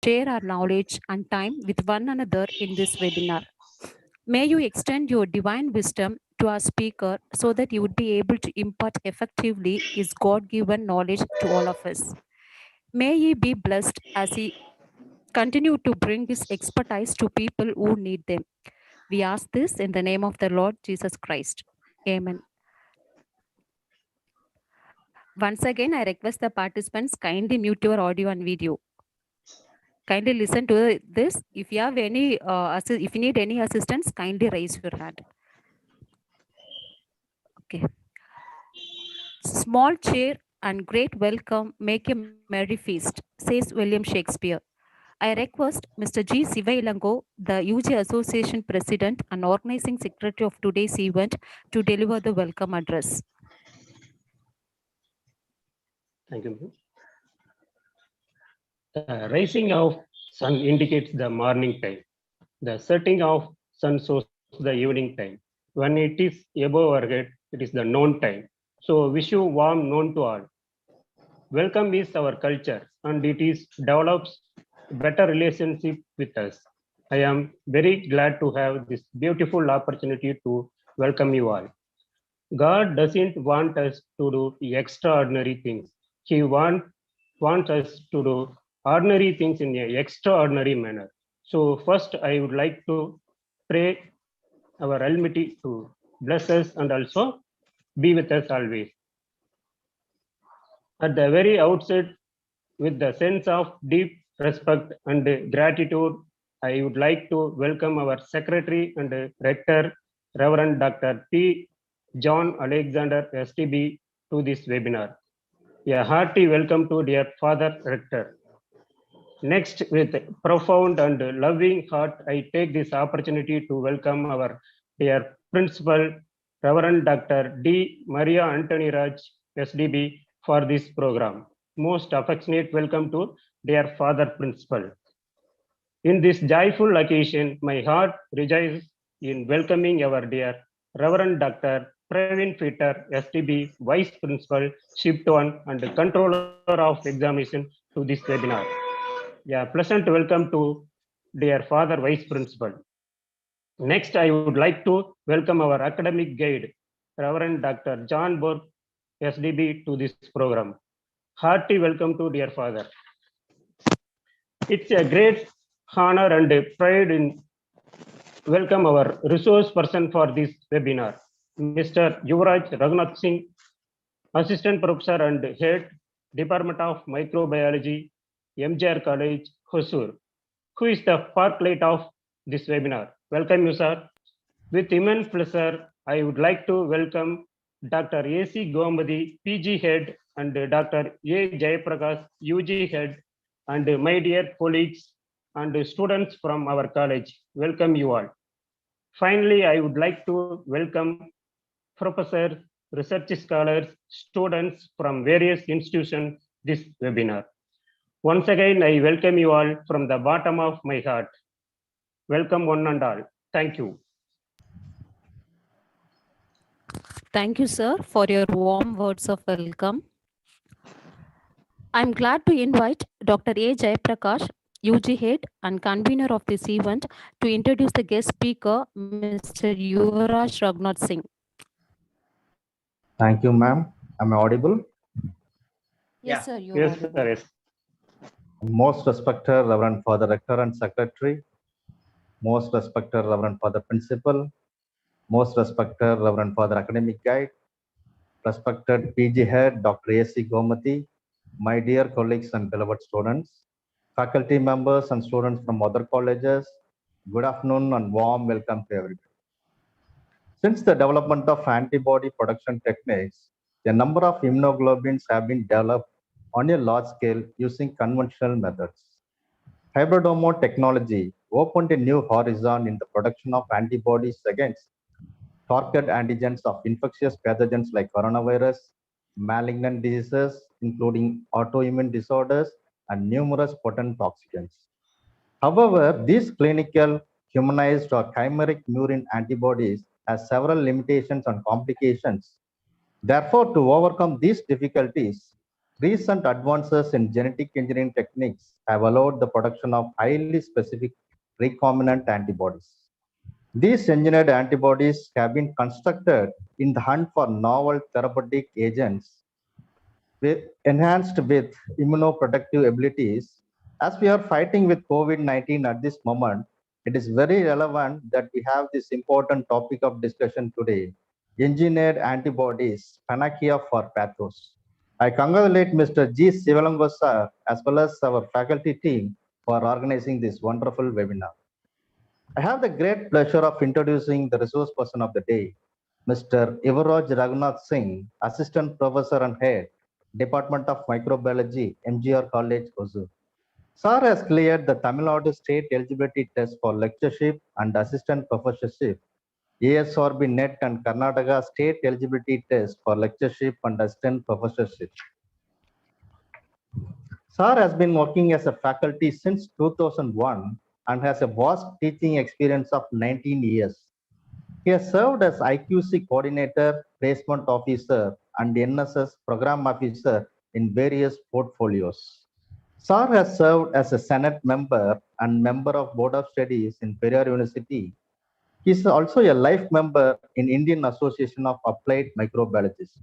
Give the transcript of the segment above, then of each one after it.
share our knowledge and time with one another in this webinar. May you extend your divine wisdom to our speaker so that you would be able to impart effectively his God given knowledge to all of us. May he be blessed as he continue to bring his expertise to people who need them. We ask this in the name of the Lord Jesus Christ. Amen. Once again, I request the participants kindly mute your audio and video. Kindly listen to this. If you have any, if you need any assistance, kindly raise your hand. Okay. Small chair and great welcome make a merry feast, says William Shakespeare. I request Mr. G. Sivailango, the UG Association President and Organizing Secretary of today's event, to deliver the welcome address. Thank you. The rising of sun indicates the morning time. The setting of sun shows the evening time. When it is above our head, it is the noon time. So wish you warm noon to all. Welcome is our culture and it is develops better relationship with us. I am very glad to have this beautiful opportunity to welcome you all. God doesn't want us to do extraordinary things. He wants us to do ordinary things in an extraordinary manner. So first, I would like to pray our Almighty to bless us and also be with us always. At the very outset, with the sense of deep respect and gratitude, I would like to welcome our Secretary and Rector, Reverend Dr. P. John Alexander STB to this webinar. A hearty welcome to dear Father Rector. Next, with profound and loving heart, I take this opportunity to welcome our dear Principal, Reverend Dr. D. Maria Antony Raj, SDB, for this program. Most affectionate welcome to dear Father Principal. In this joyful occasion, my heart rejoices in welcoming our dear Reverend Dr. Praveen Peter, STB, Vice Principal, Shift 1 and Controller of Examination to this webinar. Yeah, pleasant welcome to dear Father Vice Principal. Next, I would like to welcome our academic guide, Reverend Dr. John Burke, SDB, to this program. Hearty welcome to dear Father. It's a great honor and pride in welcome our resource person for this webinar, Mr. Yuvraj Raghunath Singh, Assistant Professor and Head, Department of Microbiology, MJR College, Hosur, who is the sparklight of this webinar. Welcome you, sir. With immense pleasure, I would like to welcome Dr. A.C. Gomadi, PG Head, and Dr. A. Jayaprakash, UG Head, and my dear colleagues and students from our college. Welcome you all. Finally, I would like to welcome professors, research scholars, students from various institutions this webinar. Once again, I welcome you all from the bottom of my heart. Welcome one and all. Thank you. Thank you, sir, for your warm words of welcome. I'm glad to invite Dr. A. Jayaprakash, UG Head and convener of this event, to introduce the guest speaker, Mr. Yuvraj Raghunath Singh. Thank you, ma'am. Am I audible? Yes, sir, you're Yes, audible. sir, yes. Most respected Reverend Father Rector and Secretary, most respected Reverend Father Principal, most respected Reverend Father Academic Guide, respected PG Head Dr. A.C. Gomati, my dear colleagues and beloved students, faculty members and students from other colleges, good afternoon and warm welcome to everybody. Since the development of antibody production techniques, a number of immunoglobulins have been developed on a large scale using conventional methods. Hybridomo technology opened a new horizon in the production of antibodies against target antigens of infectious pathogens like coronavirus, malignant diseases, including autoimmune disorders, and numerous potent toxins. However, these clinical, humanized, or chimeric murine antibodies have several limitations and complications. Therefore, to overcome these difficulties, Recent advances in genetic engineering techniques have allowed the production of highly specific recombinant antibodies. These engineered antibodies have been constructed in the hunt for novel therapeutic agents enhanced with immunoprotective abilities. As we are fighting with COVID-19 at this moment, it is very relevant that we have this important topic of discussion today, engineered antibodies, panacea for pathos. I congratulate Mr. G. Sivalango sir as well as our faculty team for organizing this wonderful webinar. I have the great pleasure of introducing the resource person of the day, Mr. Ivaraj Raghunath Singh, Assistant Professor and Head, Department of Microbiology, MGR College, Hosur. Sir has cleared the Tamil Nadu State Eligibility Test for Lectureship and Assistant Professorship, ASRB NET and Karnataka State Eligibility Test for Lectureship and Assistant Professorship. Sir has been working as a faculty since 2001 and has a vast teaching experience of 19 years. He has served as IQC coordinator, placement officer, and NSS program officer in various portfolios. Sir has served as a Senate member and member of Board of Studies in Periyar University. He is also a life member in Indian Association of Applied Microbiologists.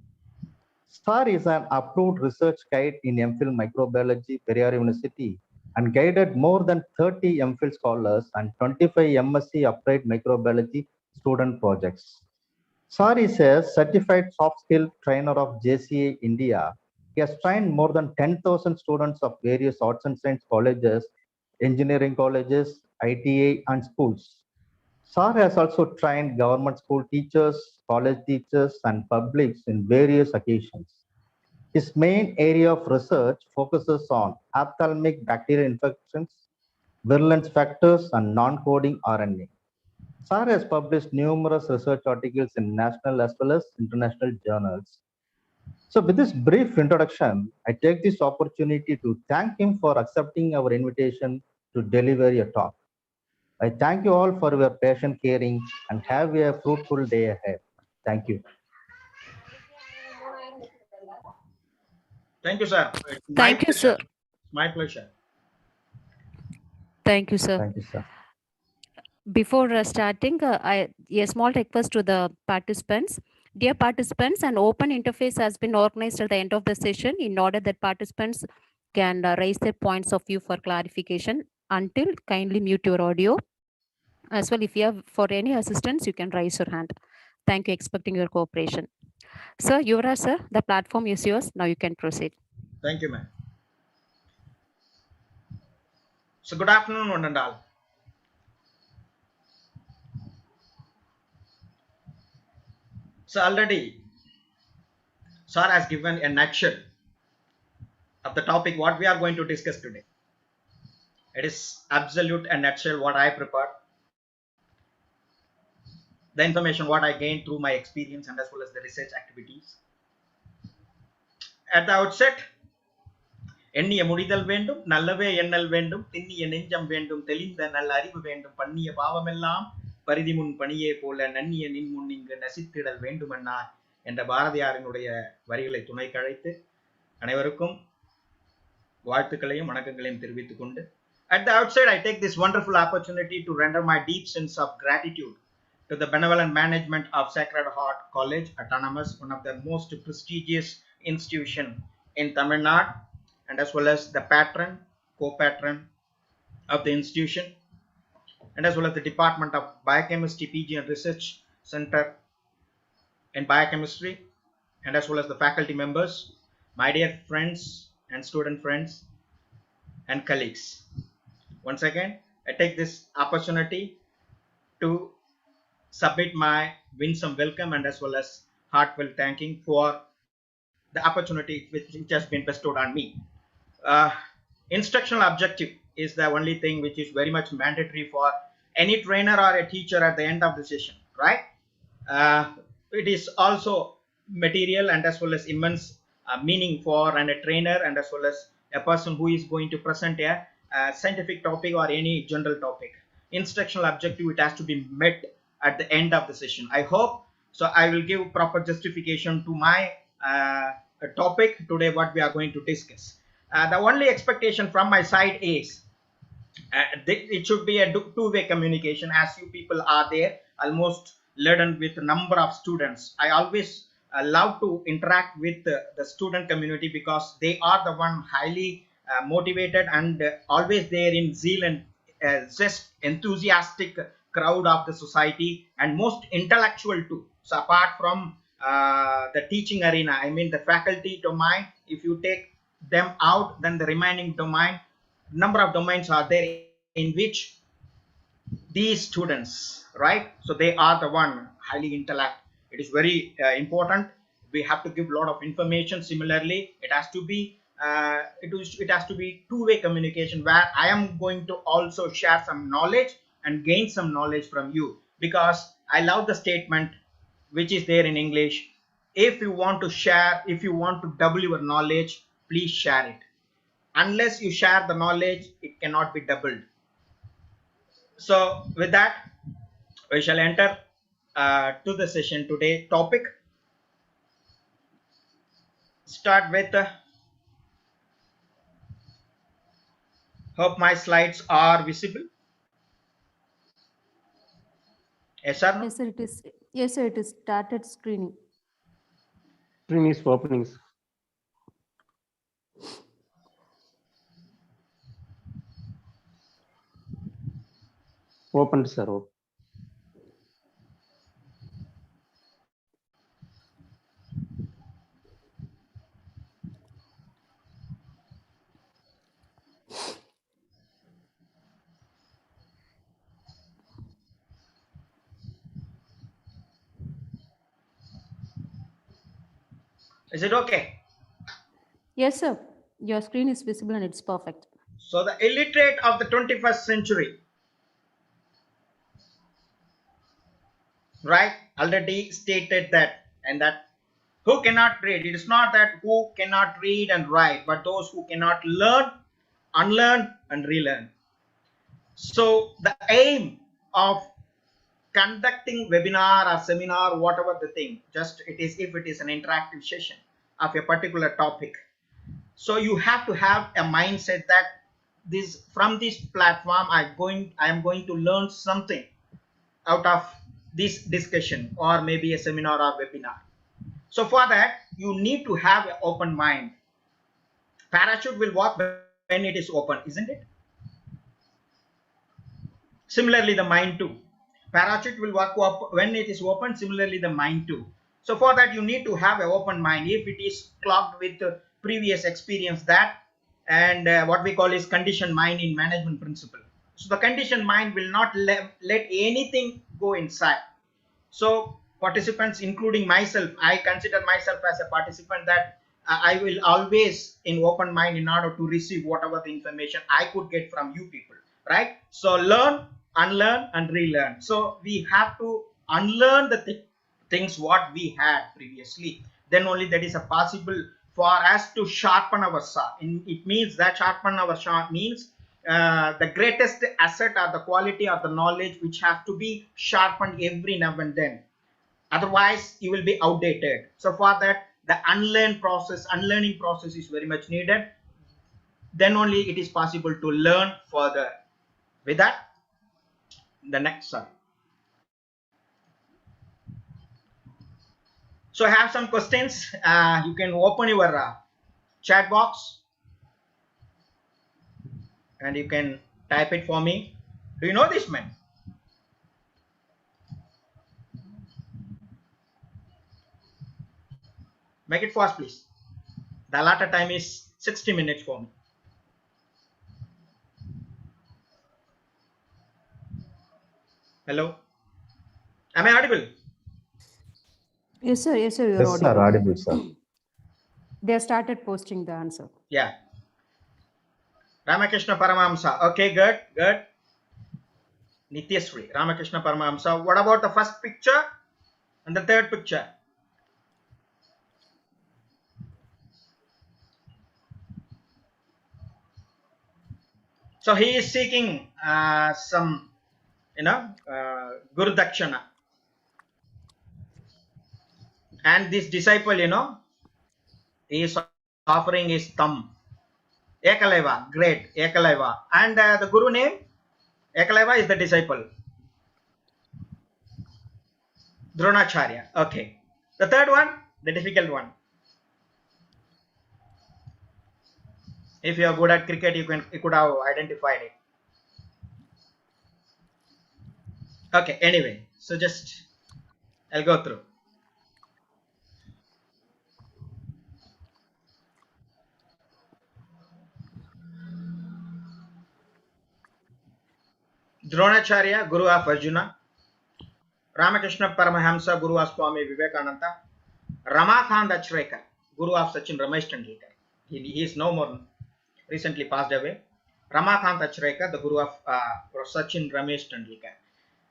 Sir is an approved research guide in MPhil Microbiology, Periyar University, and guided more than 30 MPhil scholars and 25 MSc Applied Microbiology student projects. Sir is a certified soft skill trainer of JCA India. He has trained more than 10,000 students of various arts and science colleges, engineering colleges, ITA, and schools. Sir has also trained government school teachers, college teachers, and publics in various occasions. His main area of research focuses on ophthalmic bacterial infections, virulence factors, and non-coding RNA. Sir has published numerous research articles in national as well as international journals. So with this brief introduction, I take this opportunity to thank him for accepting our invitation to deliver a talk. I thank you all for your patient caring and have a fruitful day ahead. Thank you. Thank you, sir. It's my Thank you, pleasure. sir. My pleasure. Thank you, sir. Thank you, sir. Before starting, a small request to the participants. Dear participants, an open interface has been organized at the end of the session in order that participants can raise their points of view for clarification. Until, kindly mute your audio. As well, if you have for any assistance, you can raise your hand. Thank you, expecting your cooperation. Sir, Yuvraj sir, the platform is yours. Now you can proceed. Thank you, ma'am. So good afternoon, one and all. So already, sir has given a nutshell of the topic what we are going to discuss today. It is absolute a nutshell what I prepared. The information what I gained through my experience and as well as the research activities. At the outset, எண்ணிய முடிதல் வேண்டும் நல்லவே எண்ணல் வேண்டும் திண்ணிய நெஞ்சம் வேண்டும் தெளிந்த நல்ல அறிவு வேண்டும் பண்ணிய பாவமெல்லாம் பரிதி முன் பணியே போல நன்னிய நின் முன் இங்கு நசித்திடல் வேண்டுமன்னா என்ற பாரதியாரினுடைய வரிகளை துணை கழைத்து அனைவருக்கும் வாழ்த்துக்களையும் வணக்கங்களையும் தெரிவித்துக் கொண்டு at the outset I take this wonderful opportunity to render my deep sense of gratitude to the benevolent management of Sacred Heart College Autonomous, one of the most prestigious institution in Tamil Nadu, and as well as the patron, co-patron of the institution, and as well as the Department of Biochemistry PG and Research Center in Biochemistry, and as well as the faculty members, my dear friends and student friends and colleagues. Once again, I take this opportunity to submit my winsome welcome and as well as heartfelt thanking for the opportunity which has been bestowed on me. Instructional objective is the only thing which is very much mandatory for any trainer or a teacher at the end of the session, right? It is also material and as well as immense meaning for a trainer and as well as a person who is going to present a scientific topic or any general topic. Instructional objective, it has to be met at the end of the session. I hope so. I will give proper justification to my topic today, what we are going to discuss. The only expectation from my side is it should be a two-way communication, as you people are there almost laden with a number of students. I always love to interact with the student community, because they are the one highly motivated and always there in zeal and zest, enthusiastic crowd of the society, and most intellectual too. So apart from the teaching arena, I mean the faculty domain, if you take them out, then the remaining domain, number of domains are there in which these students, right, so they are the one highly intellect. It is very important. We have to give a lot of information. Similarly, it has to be it has to be two-way communication, where I am going to also share some knowledge and gain some knowledge from you, because I love the statement which is there in English: if you want to share, if you want to double your knowledge, please share it. Unless you share the knowledge, it cannot be doubled. So with that, we shall enter to the session today. Topic, start with hope my slides are visible. Yes or no? Yes, sir, it is. Yes, sir, it is started screening. Screen is opening. Opened, sir. Is it okay? Yes, sir. Your screen is visible and it's perfect. So the illiterate of the 21st century, right, already stated that, and that who cannot read. It is not that who cannot read and write, but those who cannot learn, unlearn, and relearn. So the aim of conducting webinar or seminar, whatever the thing, just it is, if it is an interactive session of a particular topic, so you have to have a mindset that this, from this platform, I am going to learn something out of this discussion, or maybe a seminar or webinar. So for that, you need to have an open mind. Parachute will work when it is open, isn't it? Similarly, the mind too. Parachute will work when it is open. Similarly, the mind too. So for that, you need to have an open mind. If it is clogged with previous experience, that, and what we call is conditioned mind in management principle. So the conditioned mind will not let anything go inside. So participants, including myself, I consider myself as a participant, that I will always in open mind in order to receive whatever the information I could get from you people, right? So learn, unlearn, and relearn. So we have to unlearn the things what we had previously. Then only that is a possible for us to sharpen our saw. It means that sharpen our saw means the greatest asset or the quality or the knowledge which have to be sharpened every now and then. Otherwise, you will be outdated. So for that, the unlearning process is very much needed. Then only it is possible to learn further. With that, the next slide. So I have some questions. You can open your chat box and you can type it for me. Do you know this, man? Make it fast, please. The allotted time is 60 minutes for me. Hello? Am I audible? Yes, sir. Yes, sir. You're Yes, sir, audible, sir. They have started posting the answer. Yeah. Ramakrishna Paramahamsa. Okay, good, good. Nityasri, Ramakrishna Paramahamsa. What about the first picture and the third picture? So he is seeking some, Guru Dakshana. And this disciple, He is offering his thumb. Ekalaiva, great, Ekalaiva. And the Guru name? Ekalaiva is the disciple. Dronacharya. Okay. The third one, the difficult one. If you are good at cricket, you could have identified it. Okay, anyway, so just I'll go through. Dronacharya, Guru of Arjuna. Ramakrishna Paramahamsa, Guru of Swami Vivekananda. Ramakant Achrekar, Guru of Sachin Ramesh Tendulkar. He is no more, recently passed away. Ramakant Achrekar, the Guru of Sachin Ramesh Tendulkar.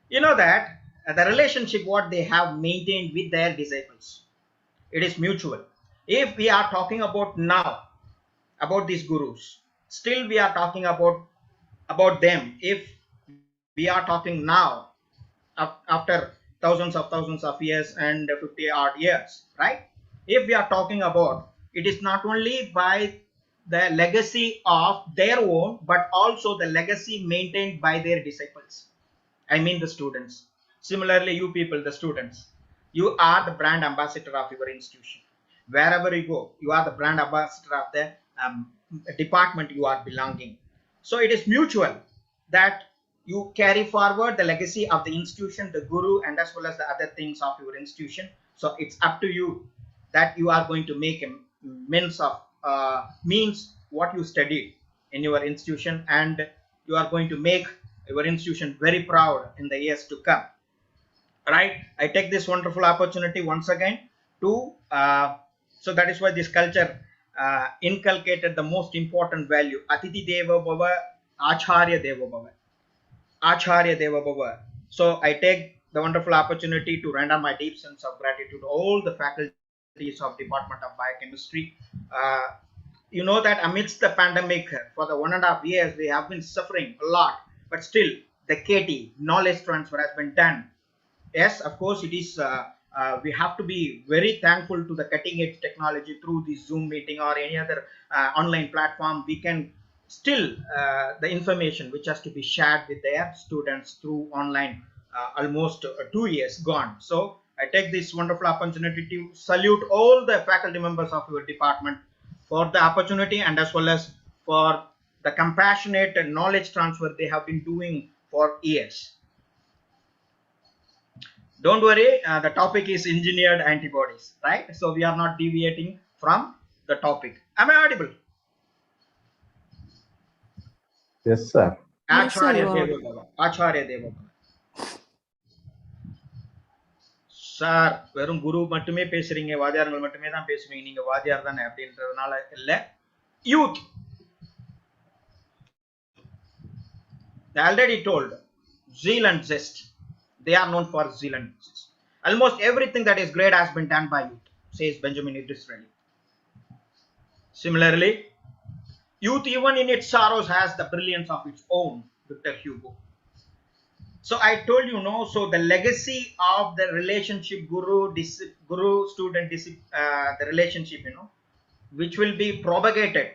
You know that the relationship what they have maintained with their disciples, it is mutual. If we are talking about now, about these gurus, still we are talking about them. If we are talking now, after thousands of years and 50 odd years, right? If we are talking about, it is not only by the legacy of their own, but also the legacy maintained by their disciples. I mean the students. Similarly, you people, the students, you are the brand ambassador of your institution. Wherever you go, you are the brand ambassador of the department you are belonging. So it is mutual that you carry forward the legacy of the institution, the guru, and as well as the other things of your institution. So it's up to you that you are going to make a means what you studied in your institution, and you are going to make your institution very proud in the years to come. Right? I take this wonderful opportunity once again to so that is why this culture inculcated the most important value: Atiti Deva Bhava, Acharya Deva Bhava. Acharya Deva Bhava. So I take the wonderful opportunity to render my deep sense of gratitude to all the faculties of Department of Biochemistry. You know that amidst the pandemic for the 1.5 years, we have been suffering a lot, but still the KT, knowledge transfer, has been done. Yes, of course, it is. We have to be very thankful to the cutting edge technology through this Zoom meeting or any other online platform. We can still the information which has to be shared with their students through online almost 2 years gone. So I take this wonderful opportunity to salute all the faculty members of your department for the opportunity, and as well as for the compassionate knowledge transfer they have been doing for years. Don't worry, the topic is engineered antibodies, right? So we are not deviating from the topic. Am I audible? Yes, sir. Yes, sir, Acharya you are. Deva Bhava. Acharya Deva Bhava. Sir வெறும் குரு மட்டுமே பேசுறீங்க, வாத்தியார்கள் மட்டுமே தான் பேசுவீங்க, நீங்க வாத்தியார் தானே அப்படின்றதுனால இல்ல. Youth, I already told, zeal and zest. They are known for zeal and zest. Almost everything that is great has been done by youth, says Benjamin Disraeli. Similarly, youth even in its sorrows has the brilliance of its own, Victor Hugo. So I told you, no, so the legacy of the relationship guru-student, the relationship, which will be propagated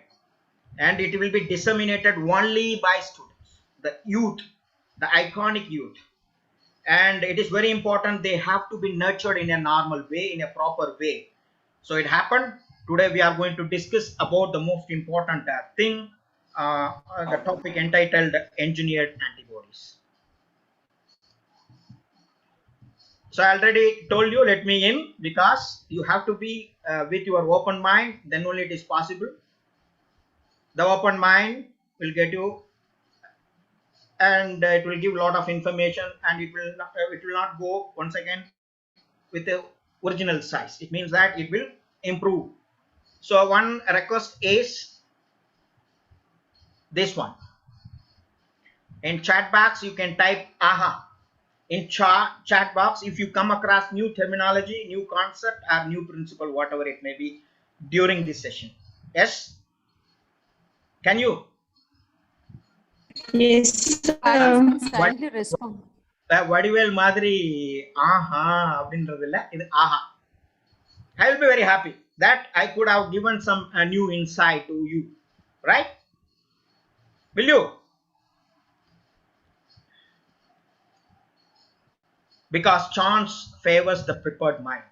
and it will be disseminated only by students, the youth, the iconic youth. And it is very important, they have to be nurtured in a normal way, in a proper way. So it happened. Today we are going to discuss about the most important thing, the topic entitled engineered antibodies. So I already told you, let me in, because you have to be with your open mind, then only it is possible. The open mind will get you, and it will give a lot of information, and it will not go once again with the original size. It means that it will improve. So one request is this one. In chat box you can type AHA. In chat box, if you come across new terminology, new concept, or new principle, whatever it may be, during this session. Yes? Can you? Yes, sir. Participants kindly respond. Vadivel மாதிரி ஆஹா அப்படின்றது இல்ல, இது ஆஹா. I will be very happy. that I could have given some new insight to you, right? Will you? Because chance favors the prepared mind.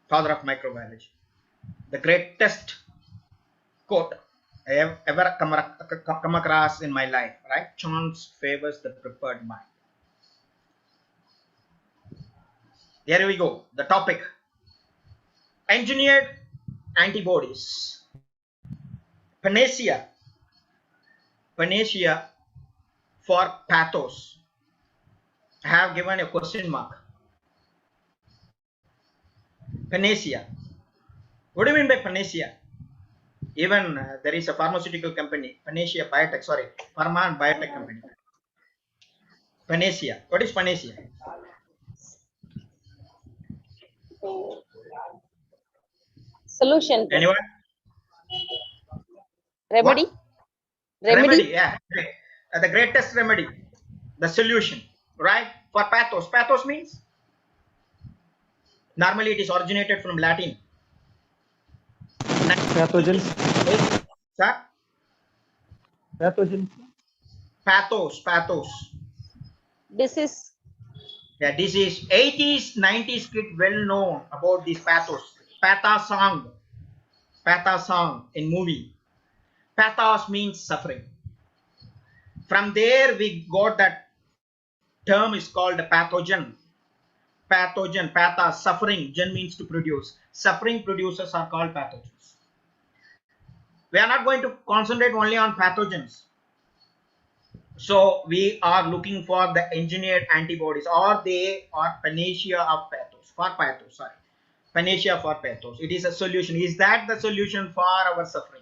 Father of microbiology. The greatest quote I have ever come across in my life, right? Chance favors the prepared mind. Here we go. The topic: engineered antibodies. Panacea. Panacea for pathos. I have given a question mark. Panacea. What do you mean by panacea? Even there is a pharmaceutical company, Panacea Biotech, sorry, Pharma and Biotech company. Panacea. What is panacea? Solution. Anyone? Remedy. What? Remedy, yeah. The greatest remedy. The solution, right? For pathos. Pathos means? Normally it is originated from Latin. Pathogens. Sir? Pathogens. Pathos. Pathos. Disease. Yeah, this is 80s, 90s kid well known about this pathos. Patha song in movie. Pathos means suffering. From there we got that term is called pathogen. Pathogen, patha, suffering. Gen means to produce. Suffering producers are called pathogens. We are not going to concentrate only on pathogens. So we are looking for the engineered antibodies, or they are panacea of pathos. For pathos, sorry. Panacea for pathos. It is a solution. Is that the solution for our suffering?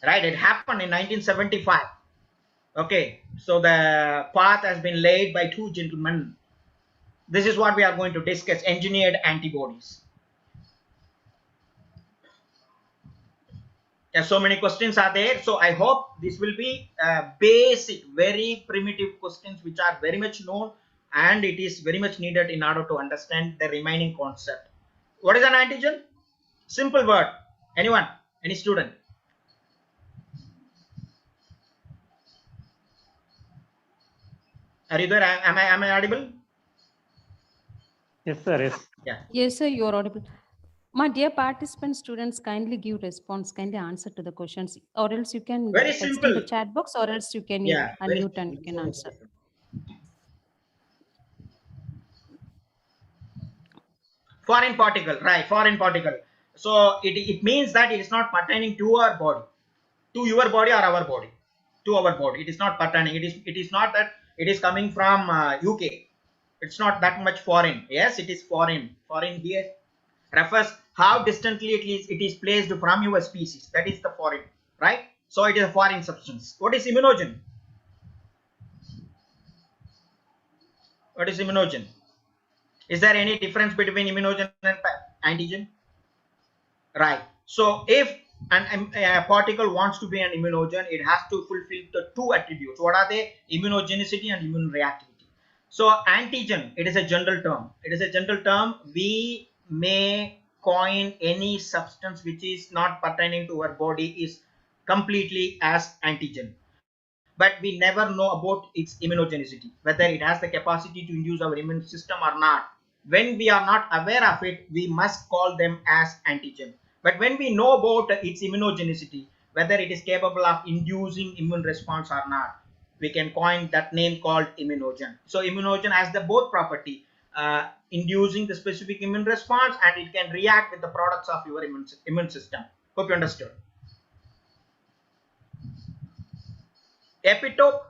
Right? It happened in 1975. Okay. So the path has been laid by two gentlemen. This is what we are going to discuss: engineered antibodies. So many questions are there. So I hope this will be basic, very primitive questions which are very much known, and it is very much needed in order to understand the remaining concept. What is an antigen? Simple word. Anyone? Any student? Are you there? Am I audible? Yes, sir. Yes. Yeah. Yes, sir, you are audible. My dear participant students, kindly give response, kindly answer to the questions, or else you can Very text in simple. the chat box, or else you can Yeah. unmute and you can answer. Foreign particle, right? Foreign particle. So it means that it is not pertaining to our body, to your body or our body, to our body. It is not pertaining. It is not that it is coming from UK. It's not that much foreign. Yes, it is foreign. Foreign here refers how distantly it is placed from your species. That is the foreign, right? So it is a foreign substance. What is immunogen? What is immunogen? Is there any difference between immunogen and antigen? Right. So if a particle wants to be an immunogen, it has to fulfill the two attributes. What are they? Immunogenicity and immune reactivity. So antigen, it is a general term. It is a general term. We may coin any substance which is not pertaining to our body is completely as antigen. But we never know about its immunogenicity, whether it has the capacity to induce our immune system or not. When we are not aware of it, we must call them as antigen. But when we know about its immunogenicity, whether it is capable of inducing immune response or not, we can coin that name called immunogen. So immunogen has the both property, inducing the specific immune response, and it can react with the products of your immune system. Hope you understood. Epitope,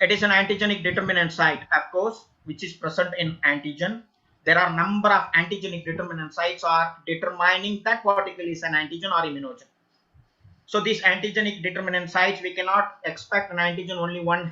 it is an antigenic determinant site, of course, which is present in antigen. There are number of antigenic determinant sites are determining that particle is an antigen or immunogen. So these antigenic determinant sites, we cannot expect an antigen only one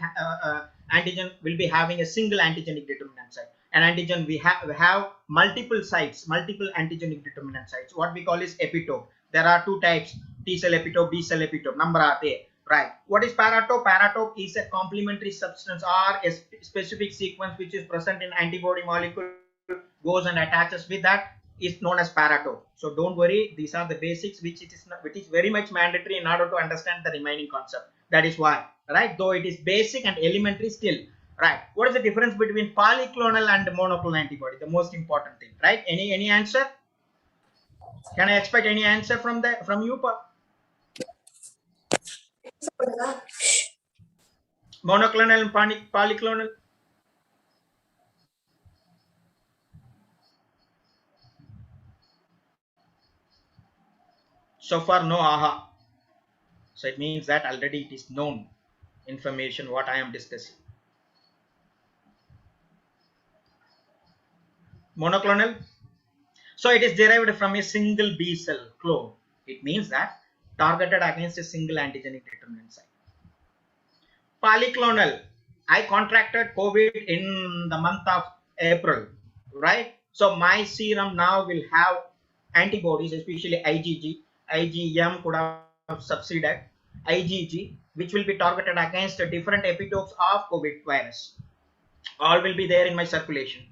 antigen will be having a single antigenic determinant site. An antigen we have multiple sites, multiple antigenic determinant sites. What we call is epitope. There are two types: T cell epitope, B cell epitope. Number are there. Right. What is paratope? Paratope is a complementary substance or a specific sequence which is present in antibody molecule, goes and attaches with that is known as paratope. So don't worry, these are the basics which is very much mandatory in order to understand the remaining concept. That is why, right? Though it is basic and elementary still, right? What is the difference between polyclonal and monoclonal antibody? The most important thing, right? Any answer? Can I expect any answer from you? Monoclonal and polyclonal? So far, no aha. So it means that already it is known information what I am discussing. Monoclonal. So it is derived from a single B cell clone. It means that targeted against a single antigenic determinant site. Polyclonal. I contracted COVID in the month of April, right? So my serum now will have antibodies, especially IgG, IgM could have subsided, IgG, which will be targeted against different epitopes of COVID virus. All will be there in my circulation,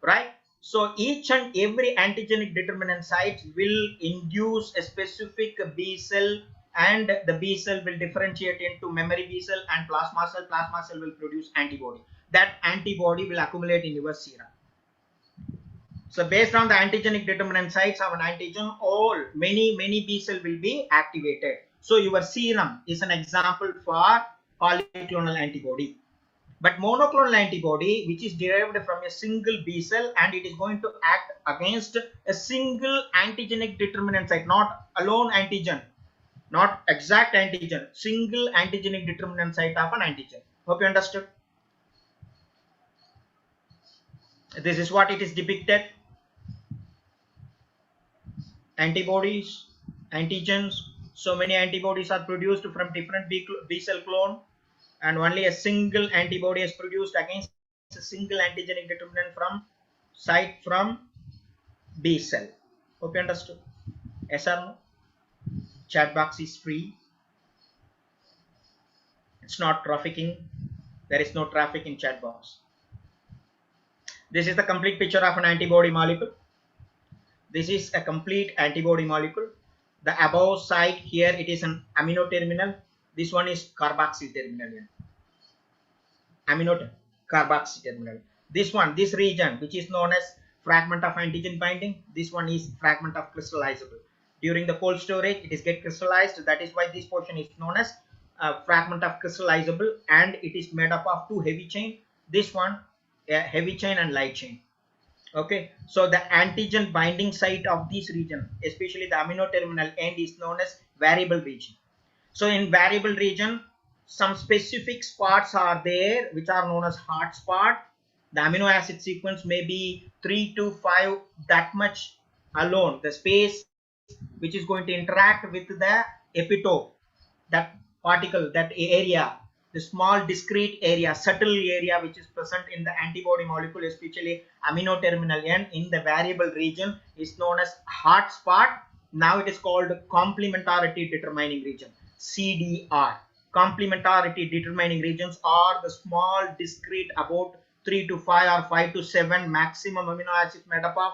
right? So each and every antigenic determinant site will induce a specific B cell, and the B cell will differentiate into memory B cell and plasma cell. Plasma cell will produce antibody. That antibody will accumulate in your serum. So based on the antigenic determinant sites of an antigen, all many B cell will be activated. So your serum is an example for polyclonal antibody. But monoclonal antibody, which is derived from a single B cell, and it is going to act against a single antigenic determinant site, not alone antigen, not exact antigen, single antigenic determinant site of an antigen. Hope you understood. This is what it is depicted. Antibodies, antigens. So many antibodies are produced from different B cell clone, and only a single antibody is produced against a single antigenic determinant from site from B cell. Hope you understood. Yes or no? Chat box is free. It's not trafficking. There is no traffic in chat box. This is the complete picture of an antibody molecule. This is a complete antibody molecule. The above site here, it is an amino terminal. This one is carboxyl terminal. Amino carboxyl terminal. This region, which is known as fragment of antigen binding, this one is fragment of crystallizable. During the cold storage, it is get crystallized. That is why this portion is known as fragment of crystallizable, and it is made up of two heavy chain. This one, heavy chain and light chain. Okay, so the antigen binding site of this region, especially the amino terminal end, is known as variable region. So in variable region, some specific spots are there which are known as hot spot. The amino acid sequence may be 3 to 5, that much alone. The space which is going to interact with the epitope, that particle, that area, the small discrete area, subtle area which is present in the antibody molecule, especially amino terminal end in the variable region, is known as hot spot. Now it is called complementarity determining region, CDR. Complementarity determining regions are the small discrete about 3 to 5 or 5 to 7 maximum amino acids made up of,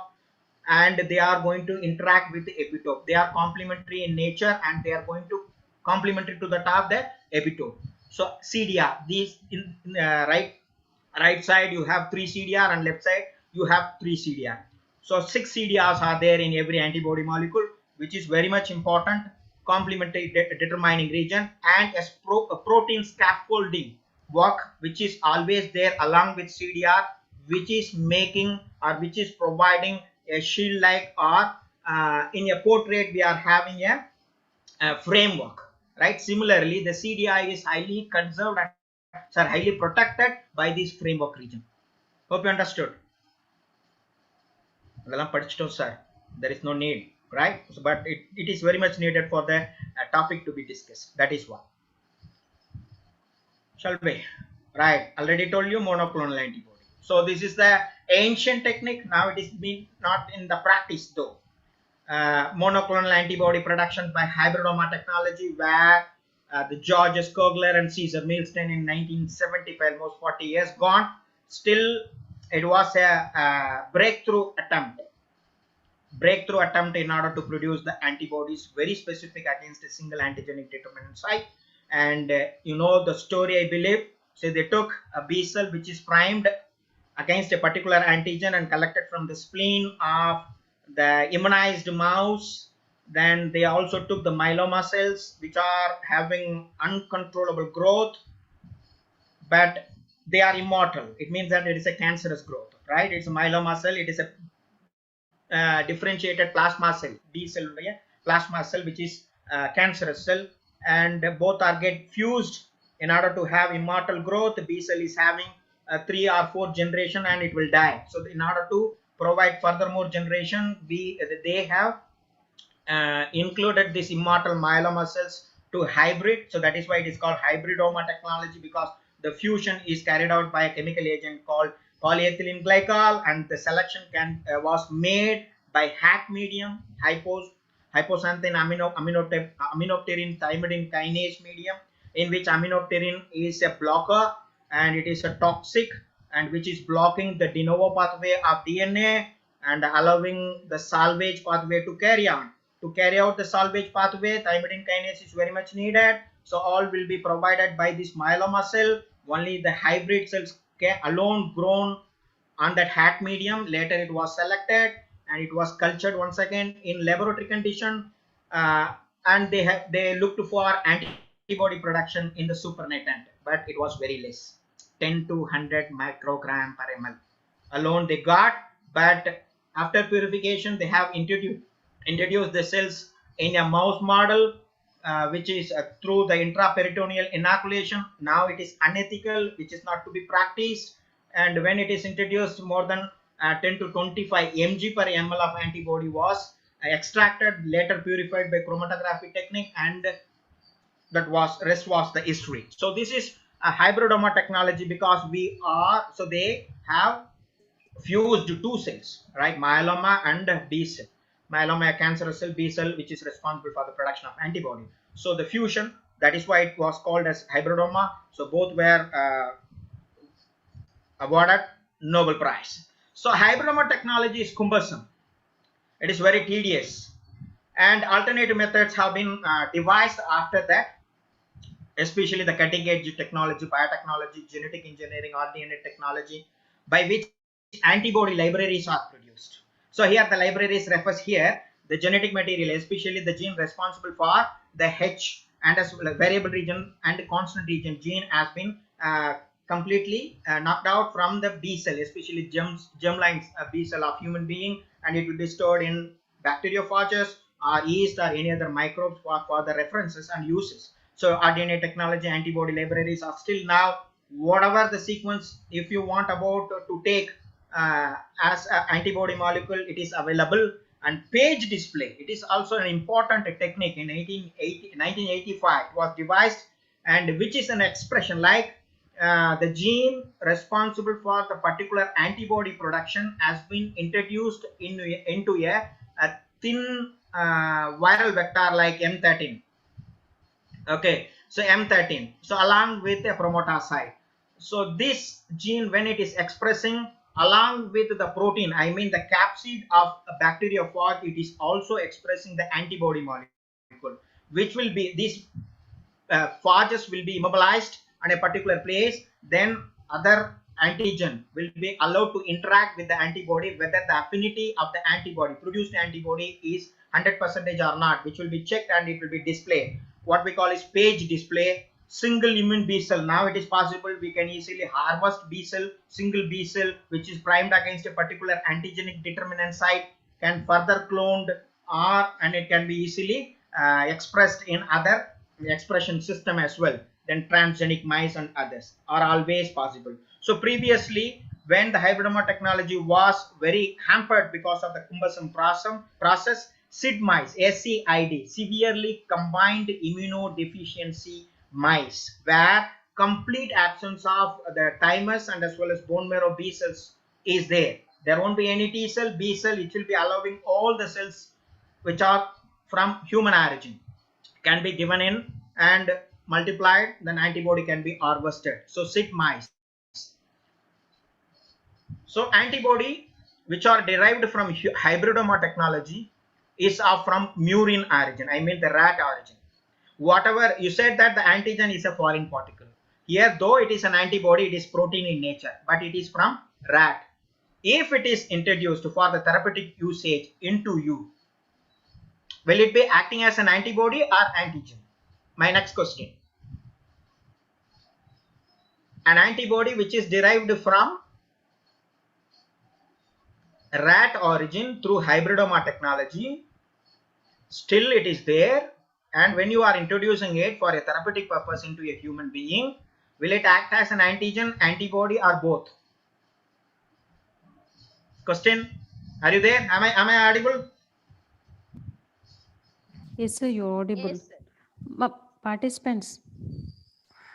and they are going to interact with the epitope. They are complementary in nature, and they are going to complementary to the top the epitope. So CDR, these in right side you have 3 CDR, and left side you have 3 CDR. So 6 CDRs are there in every antibody molecule, which is very much important. Complementary determining region, and a protein scaffolding work which is always there along with CDR, which is making or which is providing a shield like, or in a portrait we are having a framework, right? Similarly, the CDR is highly conserved and highly protected by this framework region. Hope you understood. Sir, there is no need, right? So, but it is very much needed for the topic to be discussed. That is why. Shall we? Right, already told you monoclonal antibody. So this is the ancient technique. Now it is being not in the practice though. Monoclonal antibody production by hybridoma technology, where the Georges Kogler and Caesar Milstein in 1975, almost 40 years gone. Still, it was a breakthrough attempt. breakthrough attempt in order to produce the antibodies very specific against a single antigenic determinant site. And you know the story, I believe. So they took a B cell which is primed against a particular antigen and collected from the spleen of the immunized mouse. Then they also took the myeloma cells which are having uncontrollable growth, but they are immortal. It means that it is a cancerous growth, right? It's a myeloma cell. It is a differentiated plasma cell, B cell, plasma cell, which is cancerous cell, and both are get fused in order to have immortal growth. B cell is having 3 or 4 generation and it will die. So in order to provide furthermore generation, they have included this immortal myeloma cells to hybrid. So that is why it is called hybridoma technology, because the fusion is carried out by a chemical agent called polyethylene glycol, and the selection was made by hack medium, hypoxanthine aminopterin thymidine kinase medium, in which aminopterin is a blocker and it is a toxic, and which is blocking the de novo pathway of DNA and allowing the salvage pathway to carry on. To carry out the salvage pathway, thymidine kinase is very much needed. So all will be provided by this myeloma cell. Only the hybrid cells alone grown on that hack medium. Later it was selected and it was cultured once again in laboratory condition, and they looked for antibody production in the supernatant, but it was very less, 10 to 100 microgram per ml alone they got. But after purification, they have introduced the cells in a mouse model, which is through the intraperitoneal inoculation. Now it is unethical, which is not to be practiced. And when it is introduced, more than 10 to 25 mg per ml of antibody was extracted, later purified by chromatography technique, and that was rest was the history. So this is a hybridoma technology, because they have fused 2 cells, right? Myeloma and B cell. Myeloma, a cancerous cell, B cell, which is responsible for the production of antibody. So the fusion, that is why it was called as hybridoma. So both were awarded Nobel Prize. So hybridoma technology is cumbersome. It is very tedious, and alternative methods have been devised after that, especially the cutting edge technology, biotechnology, genetic engineering, or DNA technology, by which antibody libraries are produced. So here the libraries refers here the genetic material, especially the gene responsible for the H and as well variable region and constant region gene has been completely knocked out from the B cell, especially germline B cell of human being, and it will be stored in bacteriophages or yeast or any other microbes for the references and uses. So RDNA technology, antibody libraries are still now, whatever the sequence, if you want about to take as an antibody molecule, it is available. And page display, it is also an important technique. In 1985 it was devised, and which is an expression like the gene responsible for the particular antibody production has been introduced into a thin viral vector like M13. Okay, so M13, so along with a promoter site. So this gene, when it is expressing along with the protein, I mean the capsid of a bacteriophage, it is also expressing the antibody molecule, which will be, these phages will be immobilized on a particular place. Then other antigen will be allowed to interact with the antibody, whether the affinity of the antibody, produced antibody, is 100% or not, which will be checked and it will be displayed. What we call is page display. Single immune B cell, now it is possible we can easily harvest B cell, single B cell which is primed against a particular antigenic determinant site, can further cloned, or and it can be easily expressed in other expression system as well. Then transgenic mice and others are always possible. So previously, when the hybridoma technology was very hampered because of the cumbersome process, SID mice, SCID, severely combined immunodeficiency mice, where complete absence of the thymus and as well as bone marrow B cells is there. There won't be any T cell, B cell, it will be allowing all the cells which are from human origin can be given in and multiplied, then antibody can be harvested. So SID mice. So antibody, which are derived from hybridoma technology is from murine origin, I mean the rat origin. Whatever you said that the antigen is a foreign particle. Here, though it is an antibody, it is protein in nature, but it is from rat. If it is introduced for the therapeutic usage into you, will it be acting as an antibody or antigen? My next question. An antibody which is derived from rat origin through hybridoma technology, still it is there, and when you are introducing it for a therapeutic purpose into a human being, will it act as an antigen, antibody, or both? Question, are you there? Am I audible? Yes, sir, you're audible. Yes, sir. Participants,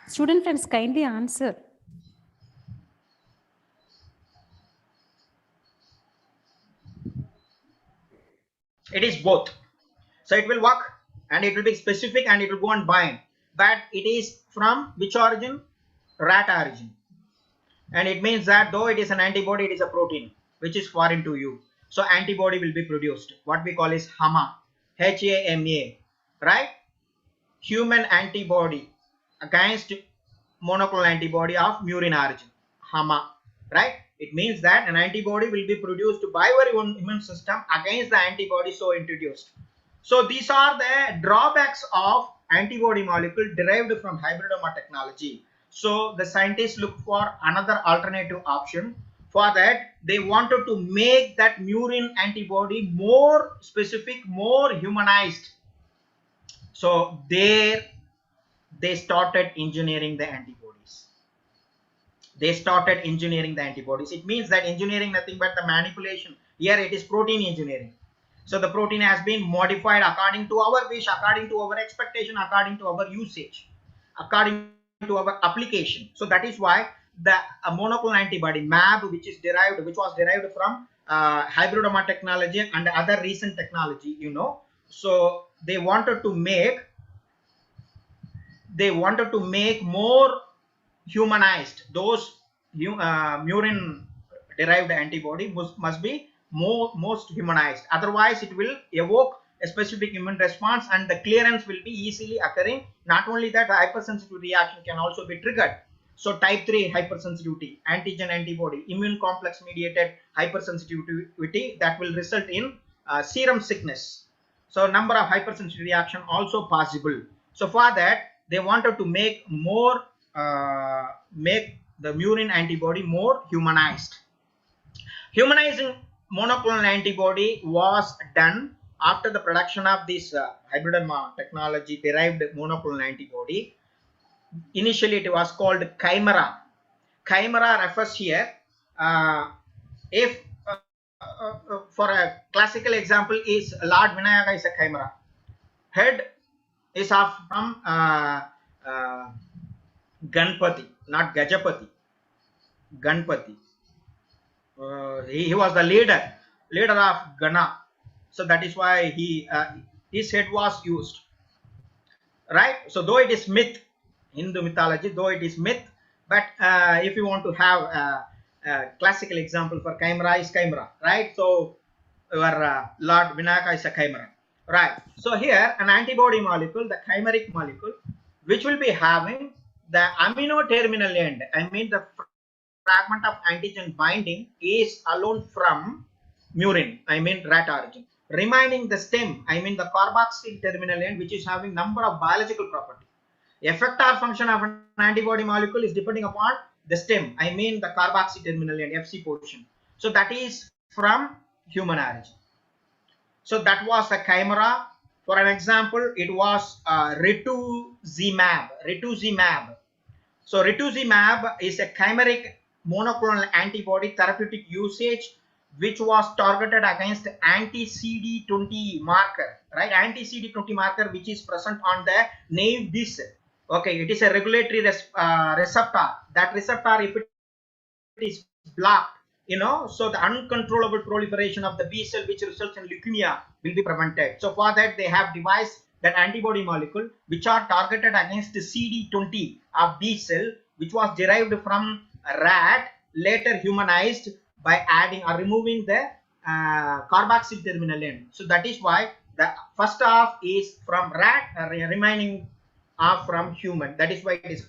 student friends, kindly answer. It is both. So it will work and it will be specific and it will go and bind. But it is from which origin? Rat origin. And it means that though it is an antibody, it is a protein which is foreign to you. So antibody will be produced. What we call is HAMA. H-A-M-A. Right? Human antibody against monoclonal antibody of murine origin. HAMA. Right? It means that an antibody will be produced by our own immune system against the antibody so introduced. So these are the drawbacks of antibody molecule derived from hybridoma technology. So the scientists look for another alternative option. For that, they wanted to make that murine antibody more specific, more humanized. So there they started engineering the antibodies. It means that engineering nothing but the manipulation. Here it is protein engineering. So the protein has been modified according to our wish, according to our expectation, according to our usage, according to our application. So that is why the monoclonal antibody MAB, which was derived from hybridoma technology and other recent technology, So they wanted to make more humanized. Those murine derived antibody must be most humanized, otherwise it will evoke a specific immune response and the clearance will be easily occurring. Not only that, hypersensitivity reaction can also be triggered. So type 3 hypersensitivity, antigen antibody, immune complex mediated hypersensitivity, that will result in serum sickness. So number of hypersensitivity reaction also possible. So for that, they wanted to make the murine antibody more humanized. Humanizing monoclonal antibody was done after the production of this hybridoma technology derived monoclonal antibody. Initially it was called chimera. Chimera refers here, if for a classical example is Lord Vinayaka is a chimera. Head is from Ganpati, not Gajapati. Ganpati. He was the leader of Gana. So that is why his head was used. Right? So though it is myth, Hindu mythology, though it is myth, but if you want to have a classical example for chimera is chimera, right? So your Lord Vinayaka is a chimera, right? So here an antibody molecule, the chimeric molecule, which will be having the amino terminal end, I mean the fragment of antigen binding is alone from murine, I mean rat origin. Remaining the stem, I mean the carboxyl terminal end, which is having number of biological property. Effector function of an antibody molecule is depending upon the stem, I mean the carboxyl terminal end, FC portion. So that is from human origin. So that was the chimera. For an example, it was Rituzimab. So Rituzimab is a chimeric monoclonal antibody therapeutic usage which was targeted against anti-CD20 marker, right? Anti-CD20 marker which is present on the naive B cell. Okay, it is a regulatory receptor. That receptor, if it is blocked, so the uncontrollable proliferation of the B cell which results in leukemia will be prevented. So for that, they have devised that antibody molecule which are targeted against the CD20 of B cell, which was derived from rat, later humanized by adding or removing the carboxyl terminal end. So that is why the first half is from rat, remaining half from human. That is why it is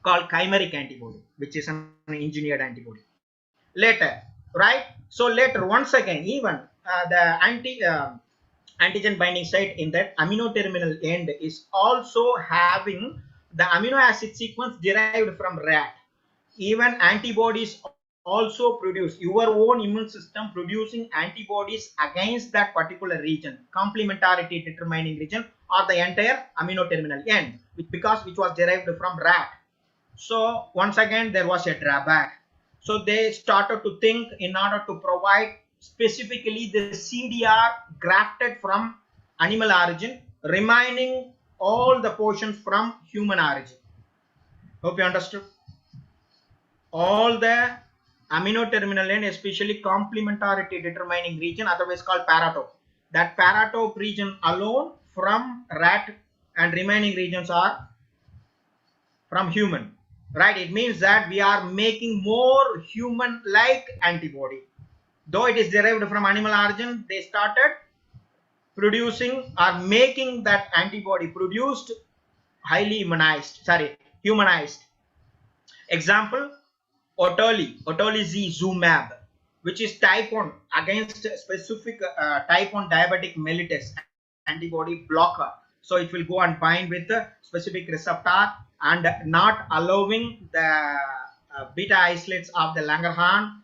called chimeric antibody, which is an engineered antibody. Later, right? So later, once again, even the antigen binding site in that amino terminal end is also having the amino acid sequence derived from rat. Even antibodies also produce your own immune system producing antibodies against that particular region, complementarity determining region, or the entire amino terminal end, which was derived from rat. So once again there was a drawback. So they started to think, in order to provide specifically the CDR grafted from animal origin, remaining all the portions from human origin. Hope you understood. All the amino terminal end, especially complementarity determining region, otherwise called paratope. That paratope region alone from rat, and remaining regions are from human, right? It means that we are making more human like antibody. Though it is derived from animal origin, they started producing or making that antibody produced highly humanized. Example, Otolizumab, which is type 1 against specific type 1 diabetic mellitus antibody blocker. So it will go and bind with the specific receptor and not allowing the beta isolates of the Langerhans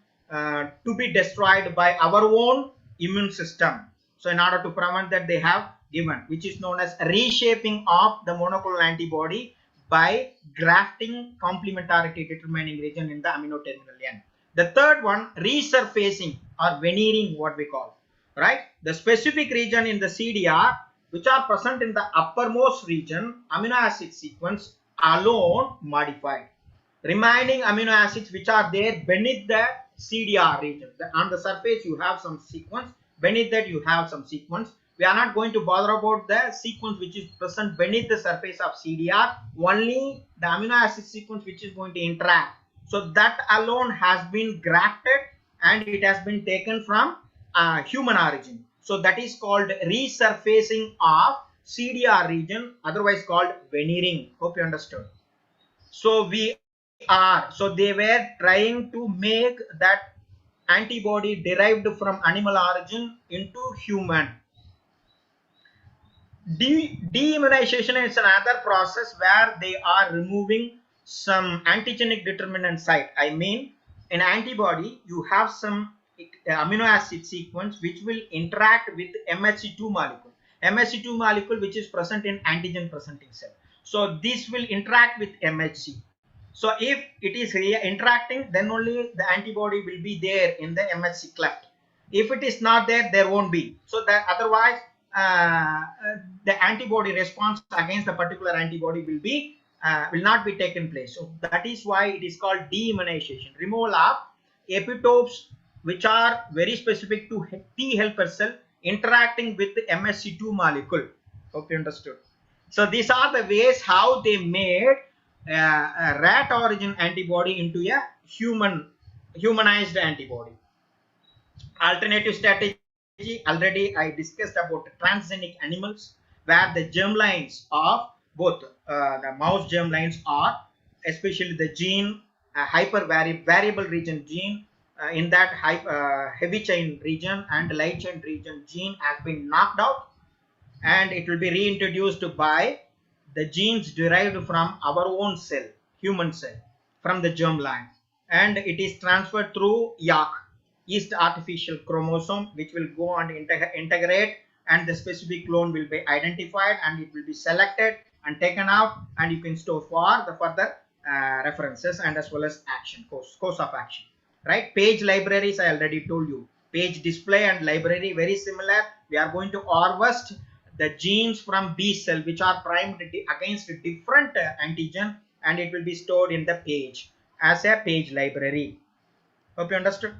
to be destroyed by our own immune system. So in order to prevent that, they have given, which is known as reshaping of the monoclonal antibody by grafting complementarity determining region in the amino terminal end. The third one, resurfacing or veneering, what we call, right? The specific region in the CDR which are present in the uppermost region, amino acid sequence alone modified. Remaining amino acids which are there beneath the CDR region. On the surface you have some sequence, beneath that you have some sequence. We are not going to bother about the sequence which is present beneath the surface of CDR, only the amino acid sequence which is going to interact. So that alone has been grafted and it has been taken from human origin. So that is called resurfacing of CDR region, otherwise called veneering. Hope you understood. So so they were trying to make that antibody derived from animal origin into human. Deimmunization is another process where they are removing some antigenic determinant site. I mean, in antibody you have some amino acid sequence which will interact with MHC2 molecule. MHC2 molecule which is present in antigen presenting cell. So this will interact with MHC. So if it is interacting, then only the antibody will be there in the MHC cleft. If it is not there, there won't be. So that otherwise the antibody response against the particular antibody will not be taken place. So that is why it is called deimmunization. Removal of epitopes which are very specific to T helper cell interacting with the MHC2 molecule. Hope you understood. So these are the ways how they made a rat origin antibody into a humanized antibody. Alternative strategy, already I discussed about transgenic animals where the germlines of both the mouse germlines are, especially the gene hyper variable region gene in that heavy chain region and light chain region gene has been knocked out, and it will be reintroduced by the genes derived from our own cell, human cell, from the germline, and it is transferred through YAC, yeast artificial chromosome, which will go and integrate, and the specific clone will be identified and it will be selected and taken out, and you can store for the further references and as well as action course of action, right? Page libraries, I already told you, page display and library very similar. We are going to harvest the genes from B cell which are primed against different antigen, and it will be stored in the page as a page library. Hope you understood.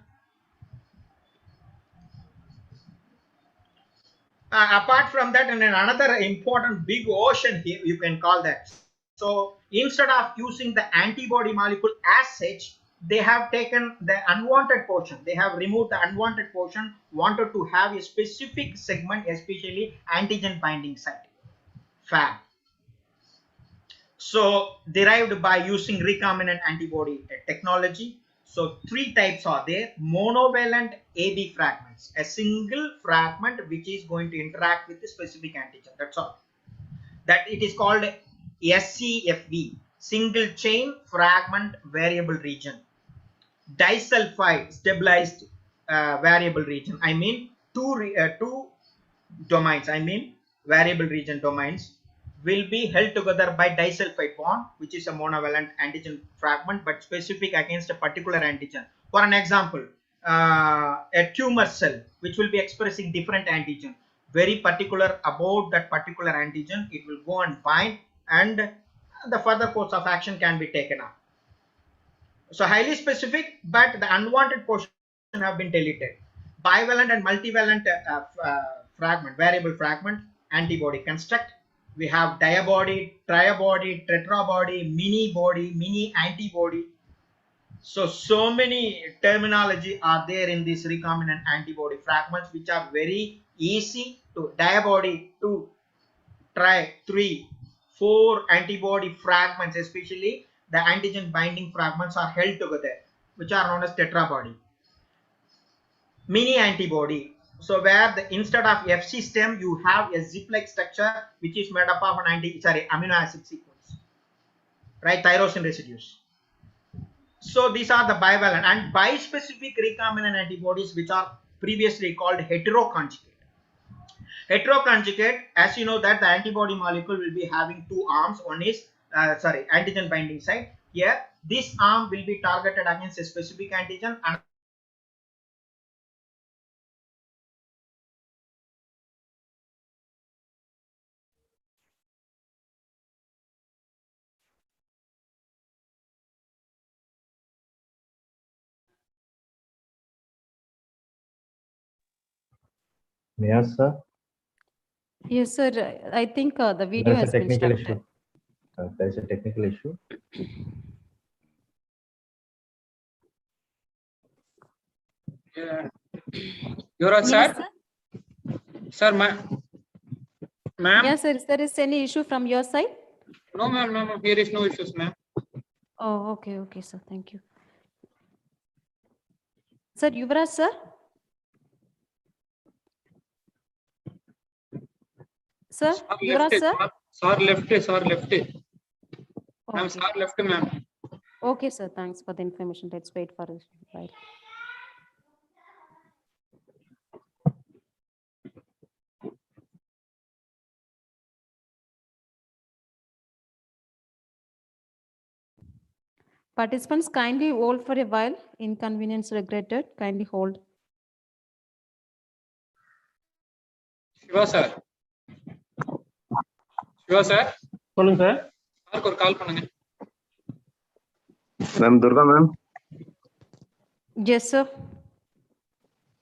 Apart from that, and another important big ocean here, you can call that. So instead of using the antibody molecule as such, they have taken the unwanted portion. They have removed the unwanted portion, wanted to have a specific segment, especially antigen binding site, FAB. So derived by using recombinant antibody technology. So three types are there: monovalent AB fragments, a single fragment which is going to interact with the specific antigen. That's all. That it is called SCFV, single chain fragment variable region. Disulfide stabilized variable region. I mean two domains. I mean variable region domains will be held together by disulfide bond, which is a monovalent antigen fragment, but specific against a particular antigen. For an example, a tumor cell which will be expressing different antigen, very particular about that particular antigen, it will go and bind, and the further course of action can be taken up. So highly specific, but the unwanted portion have been deleted. Bivalent and multivalent fragment, variable fragment, antibody construct. We have diabody, triabody, tetrabody, mini body, mini antibody. So many terminology are there in these recombinant antibody fragments, which are very easy to diabody, 2, try 3, 4 antibody fragments, especially the antigen binding fragments are held together, which are known as tetrabody. Mini antibody, so where instead of Fc stem you have a zip-like structure which is made up of an amino acid sequence, right? Tyrosine residues. So these are the bivalent and bispecific recombinant antibodies, which are previously called heteroconjugate. Heteroconjugate, as you know, that the antibody molecule will be having two arms. One is antigen binding site. Here this arm will be targeted against a specific antigen, and Yes, sir. Yes, sir. I think the video There is a has been technical started. issue. There is a technical issue. You're all Yes, sir? sir. Sir, ma'am? Yes, sir. Is there any issue from your side? No, ma'am, no, here is no issues, ma'am. Oh, okay, okay, sir. Thank you. Sir, Yuvraj, sir? Sir, Yuvraj, sir? Sir left. Ma'am, Okay. sir left, ma'am. Okay, sir. Thanks for the information. Let's wait for it. Right. Participants, kindly hold for a while. Inconvenience regretted. Kindly hold. Shiva, sir. Shiva, sir. சொல்லுங்க sir. சாருக்கு ஒரு call பண்ணுங்க. Ma'am Durga ma'am. Yes, sir.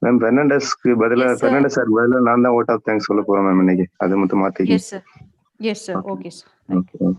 Ma'am பெர்னாண்டஸ்க்கு பதிலா Fernandes sir பதிலா நான் தான் vote of thanks சொல்ல போறேன் மேம் இன்னைக்கு. அது மட்டும் மாத்திக்கங்க. Yes, sir. Yes, sir. Okay, sir. Okay.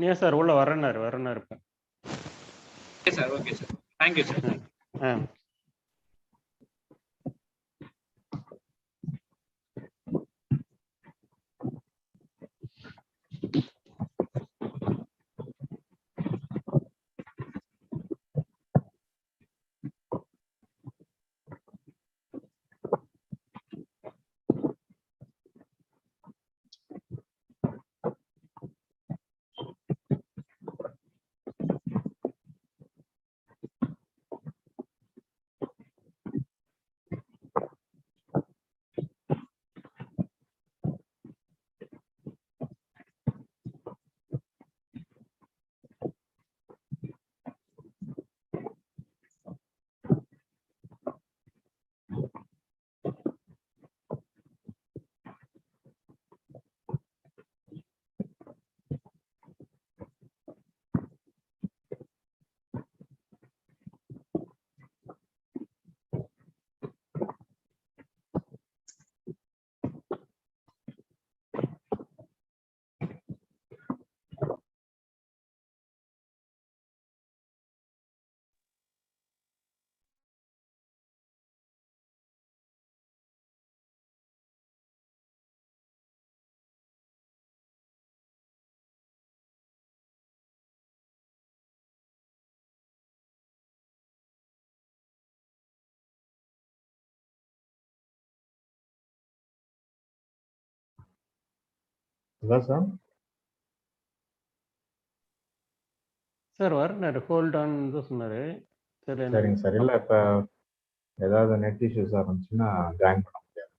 ஏன் சார் உள்ள வரனாரு இப்ப. Okay, sir. Thank you, sir. Sir sir வர்றாரு, ஹோல்ட் ஆன் தான் சொன்னாரு. சரி, சரிங்க சார். இல்லை இப்போ ஏதாவது நெட் இஷ்யூஸாக இருந்துச்சுன்னா ஜாயின் பண்ண முடியாது.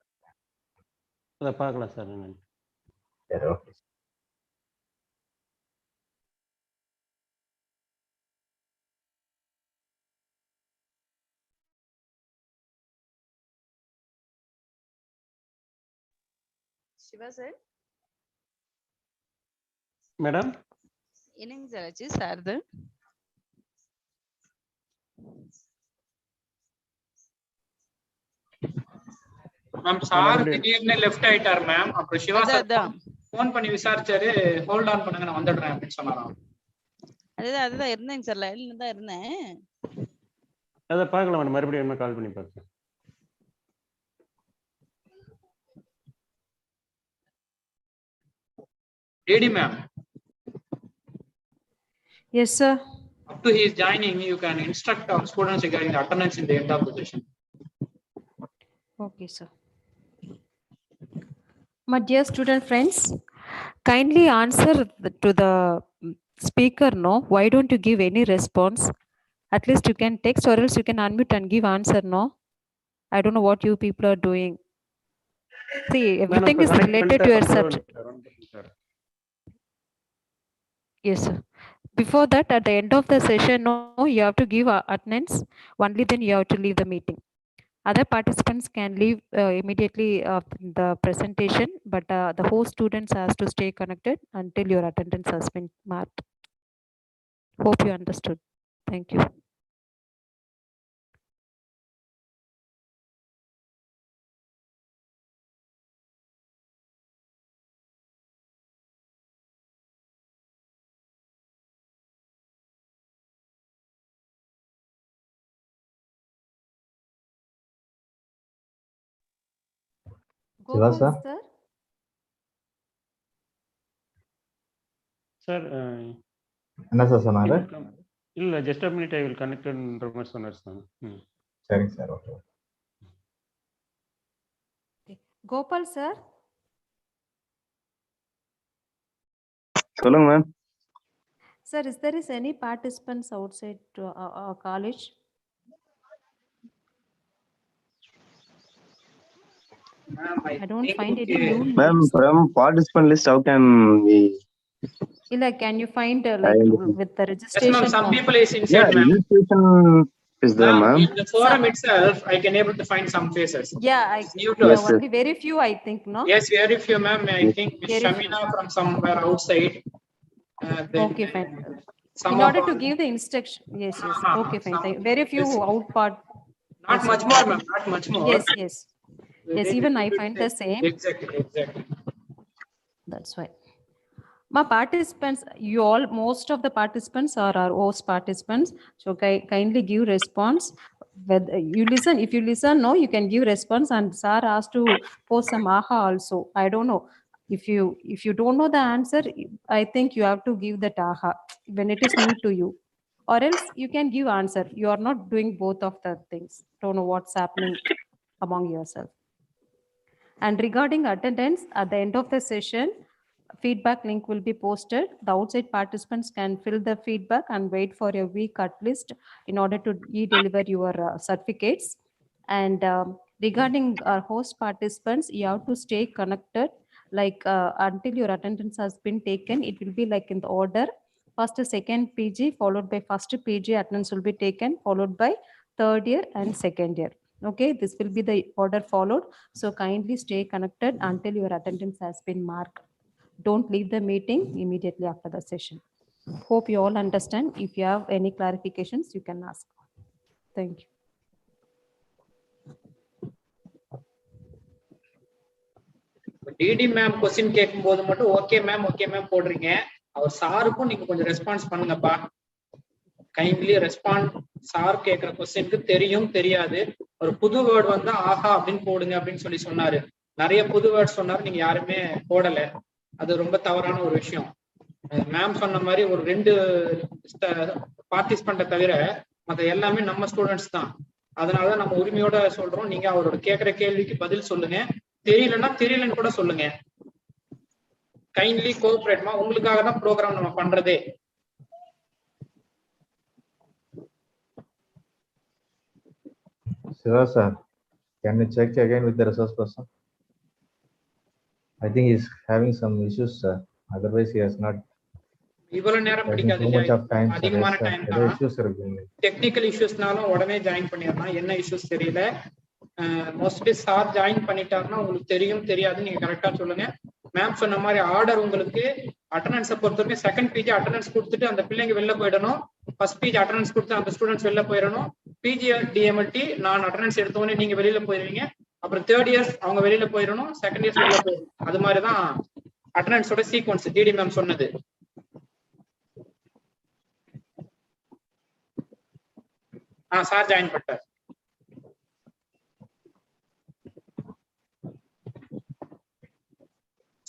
அதை பார்க்கலாம் சார். நான் சரி, ஓகே. Shiva sir, மேடம் என்னங்க சார் ஆச்சு சார்து? மேம் சார் திடீர்னு லெஃப்ட் ஆயிட்டார் மேம். அப்புறம் சிவா சார் ஃபோன் பண்ணி விசாரிச்சாரு, ஹோல்ட் ஆன் பண்ணுங்க நான் வந்துடுறேன் அப்படின்னு சொன்னாராம். அதுதான் இருந்தேங்க சார், லைன்ல தான் இருந்தேன். அதை பார்க்கலாம் மேடம், மறுபடியும் என்ன கால் பண்ணி பார்த்து. AD ma'am. Yes, sir. Up to he is joining, you can instruct our students regarding the attendance in the end of the session. Okay, sir. My dear student friends, kindly answer to the speaker, no? Why don't you give any response? At least you can text or else you can unmute and give answer, no? I don't know what you people are doing. See, everything is related to your subject. Yes, sir. Before that, at the end of the session, no, you have to give attendance. Only then you have to leave the meeting. Other participants can leave immediately after the presentation, but the host students has to stay connected until your attendance has been marked. Hope you understood. Thank you. Shiva sir. Sir என்ன sir சொன்னாரு? இல்லை, just a minute, I will கனெக்ட்ன்ற மாதிரி சொன்னார் sir. சரிங்க sir, okay. Gopal sir. சொல்லுங்க ma'am. Sir, is there any participants outside our college? I don't find any new names. Ma'am, from participant list, how can we? Can you find like with the registration? Yes, ma'am, some people is inside, ma'am. Registration is there, ma'am. In the forum itself, I can able to find some faces. Yeah, only very few, I think, no? Yes, very few, ma'am. I think Miss Shamina from somewhere outside. Okay, fine. In order to give the instruction, yes. Okay, fine. Very few out part. Not much more, ma'am. Not much more. Yes. Yes, even I find the same. Exactly. That's why. My participants, most of the participants are our host participants. So kindly give response. Whether you listen, if you listen, no, you can give response. And sir asked to post some aha also. I don't know. If you don't know the answer, I think you have to give that aha when it is new to you. Or else you can give answer. You are not doing both of the things. Don't know what's happening among yourself. And regarding attendance, at the end of the session, feedback link will be posted. The outside participants can fill the feedback and wait for a week at least in order to deliver your certificates. And regarding our host participants, you have to stay connected until your attendance has been taken. It will be like in the order: first second PG, followed by first PG attendance will be taken, followed by third year and second year. Okay, this will be the order followed. So kindly stay connected until your attendance has been marked. Don't leave the meeting immediately after the session. Hope you all understand. If you have any clarifications, you can ask. Thank you. DD ma'am question கேட்கும்போது மட்டும் okay ma'am போடுறீங்க. அவர் சாருக்கும் நீங்க கொஞ்சம் response பண்ணுங்கப்பா. Kindly respond. Sir கேட்கிற கொஸ்டினுக்கு தெரியும் தெரியாது, ஒரு புது வேர்டு வந்தா ஆஹா அப்படின்னு போடுங்க அப்படின்னு சொன்னாரு. நிறைய புது வேர்ட் சொன்னாரு, நீங்க யாருமே போடல. அது ரொம்ப தவறான ஒரு விஷயம். மேம் சொன்ன மாதிரி ஒரு 2 பார்ட்டிசிபெண்ட்டை தவிர மற்ற எல்லாமே நம்ம ஸ்டூடெண்ட்ஸ் தான். அதனால நம்ம உரிமையோட சொல்றோம், நீங்க அவரோட கேட்கிற கேள்விக்கு பதில் சொல்லுங்க. தெரியலன்னா தெரியலன்னு கூட சொல்லுங்க. கைண்ட்லி கோஆபரேட்மா, உங்களுக்காக தான் ப்ரோக்ராம் நம்ம பண்றதே. Sure, sir. Can you check again with the resource person? I think he's having some issues, sir. Otherwise, he has not இவ்வளவு நேரம் taken பிடிக்காது, too much of time. Sir. அதிகமான Yes, sir. Time There are தான். issues இருக்கு. Technical இஷ்யூஸ்னாலும் உடனே join பண்ணிடலாம். என்ன issues தெரியல. மோஸ்ட்லி சார் ஜாயின் பண்ணிட்டாருன்னா உங்களுக்கு தெரியும் தெரியாது நீங்க கரெக்டா சொல்லுங்க. மேம் சொன்ன மாதிரி ஆர்டர் உங்களுக்கு அட்டண்டன்ஸை பொறுத்தவரைக்கும் செகண்ட் பிஜி அட்டண்டன்ஸ் கொடுத்துட்டு அந்த பிள்ளைங்க வெளில போயிடணும். ஃபர்ஸ்ட் பிஜி அட்டண்டன்ஸ் கொடுத்து அந்த ஸ்டூடெண்ட்ஸ் வெளில போயிடணும். பிஜி டிஎம்எல்டி நான் அட்டண்டன்ஸ் எடுத்தோடனே நீங்க வெளியில போயிருவீங்க. அப்புறம் தேர்ட் இயர்ஸ் அவங்க வெளியில போயிடணும், செகண்ட் இயர்ஸ் வெளில போயிடணும். அது மாதிரிதான் அட்டண்டன்ஸோட சீக்வன்ஸ் டிடி மேம் சொன்னது. சார் ஜாயின் பண்ணிட்டார்.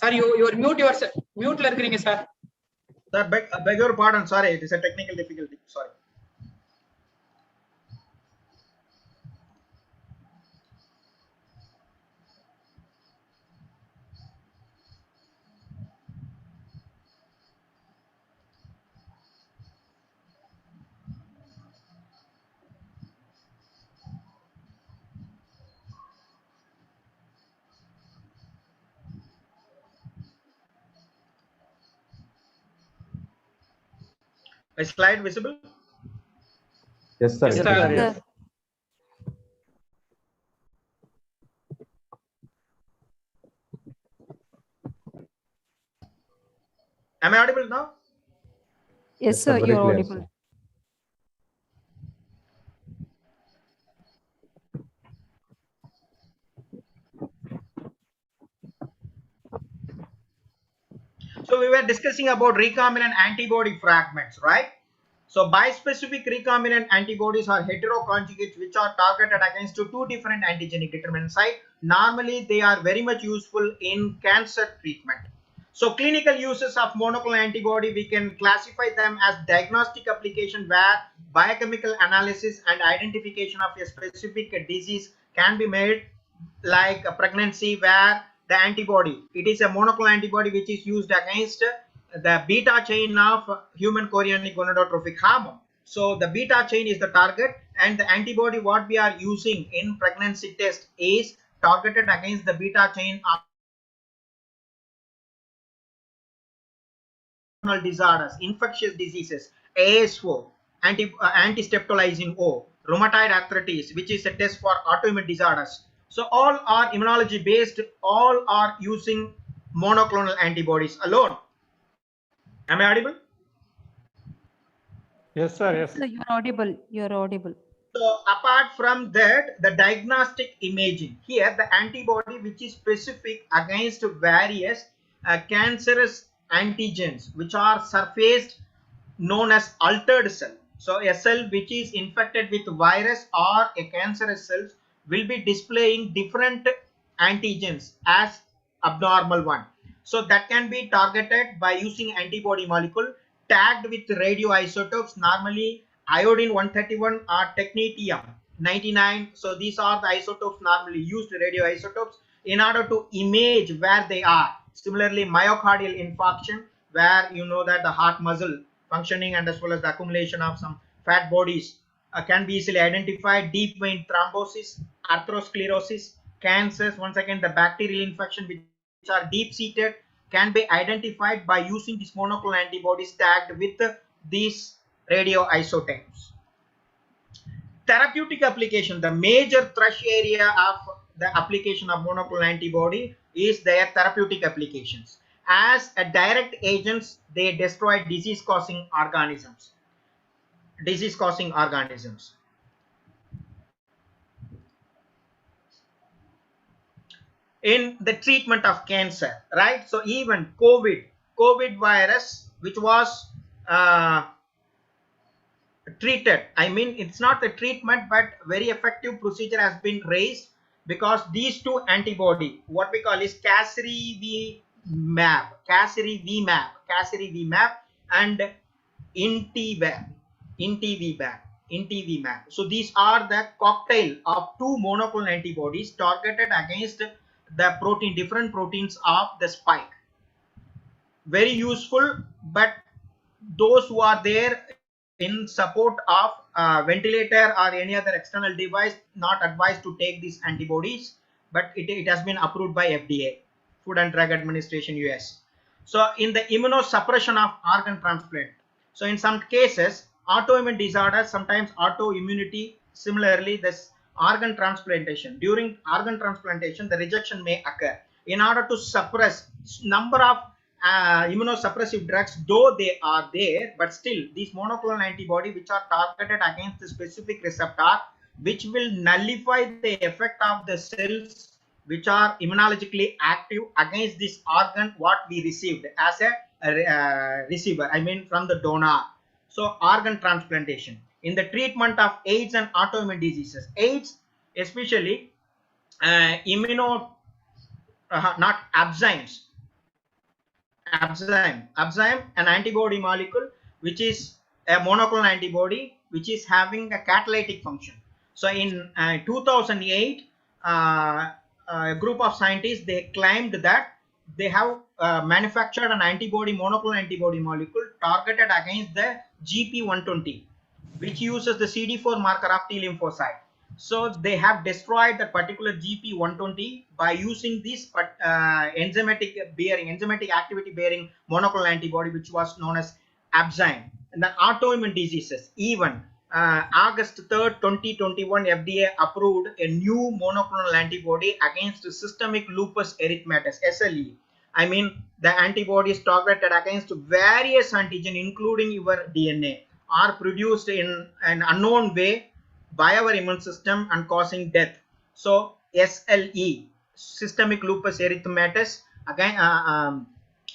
சார் யுவர் மியூட்ல இருக்கிறீங்க sir. Sir, beg your pardon. Sorry, it is a technical difficulty. Sorry. Is slide visible? Yes, sir. Yes, Yes, sir. sir. Yes. Am I audible now? Yes, sir, very you're clear, audible. sir. So we were discussing about recombinant antibody fragments, right? So bispecific recombinant antibodies are heteroconjugates which are targeted against two different antigenic determinant sites. Normally, they are very much useful in cancer treatment. So clinical uses of monoclonal antibody, we can classify them as diagnostic application where biochemical analysis and identification of a specific disease can be made, like a pregnancy where the antibody, it is a monoclonal antibody which is used against the beta chain of human chorionic gonadotrophic hormone. So the beta chain is the target, and the antibody what we are using in pregnancy test is targeted against the beta chain of disorders, infectious diseases, ASO, anti-streptolizin O, rheumatoid arthritis, which is a test for autoimmune disorders. So all are immunology based, all are using monoclonal antibodies alone. Am I audible? Yes, sir. Yes. Sir, you're audible. You're audible. So apart from that, the diagnostic imaging, here the antibody which is specific against various cancerous antigens which are surfaced, known as altered cell. So a cell which is infected with virus or a cancerous cells will be displaying different antigens as abnormal one. So that can be targeted by using antibody molecule tagged with radioisotopes, normally iodine 131 or technetium 99. So these are the isotopes normally used, radioisotopes, in order to image where they are. Similarly, myocardial infarction, where you know that the heart muscle functioning and as well as the accumulation of some fat bodies can be easily identified. Deep vein thrombosis, atherosclerosis, cancers, once again the bacterial infection which are deep seated can be identified by using these monoclonal antibodies tagged with these radioisotopes. Therapeutic application, the major thrush area of the application of monoclonal antibody is their therapeutic applications. As a direct agents, they destroy disease causing organisms. In the treatment of cancer, right? So even COVID virus, which was treated, I mean it's not a treatment but very effective procedure has been raised, because these two antibody, what we call is casirivimab and intivimab. So these are the cocktail of two monoclonal antibodies targeted against the protein, different proteins of the spike. very useful, but those who are there in support of ventilator or any other external device not advised to take these antibodies, but it has been approved by FDA, Food and Drug Administration, US. So in the immunosuppression of organ transplant, so in some cases autoimmune disorders, sometimes autoimmunity, similarly this organ transplantation, during organ transplantation the rejection may occur. In order to suppress number of immunosuppressive drugs, though they are there, but still these monoclonal antibody which are targeted against the specific receptor, which will nullify the effect of the cells which are immunologically active against this organ what we received as a receiver, I mean from the donor. So organ transplantation in the treatment of AIDS and autoimmune diseases, AIDS especially not Abzyme, an antibody molecule which is a monoclonal antibody which is having a catalytic function. So in 2008, a group of scientists, they claimed that they have manufactured an antibody, monoclonal antibody molecule targeted against the GP120, which uses the CD4 marker of T lymphocyte. So they have destroyed that particular GP120 by using this enzymatic activity bearing monoclonal antibody, which was known as Abzyme. And the autoimmune diseases, even August 3rd, 2021, FDA approved a new monoclonal antibody against systemic lupus erythematosus, SLE. I mean, the antibody is targeted against various antigen, including your DNA, are produced in an unknown way by our immune system and causing death. So SLE, systemic lupus erythematosus, again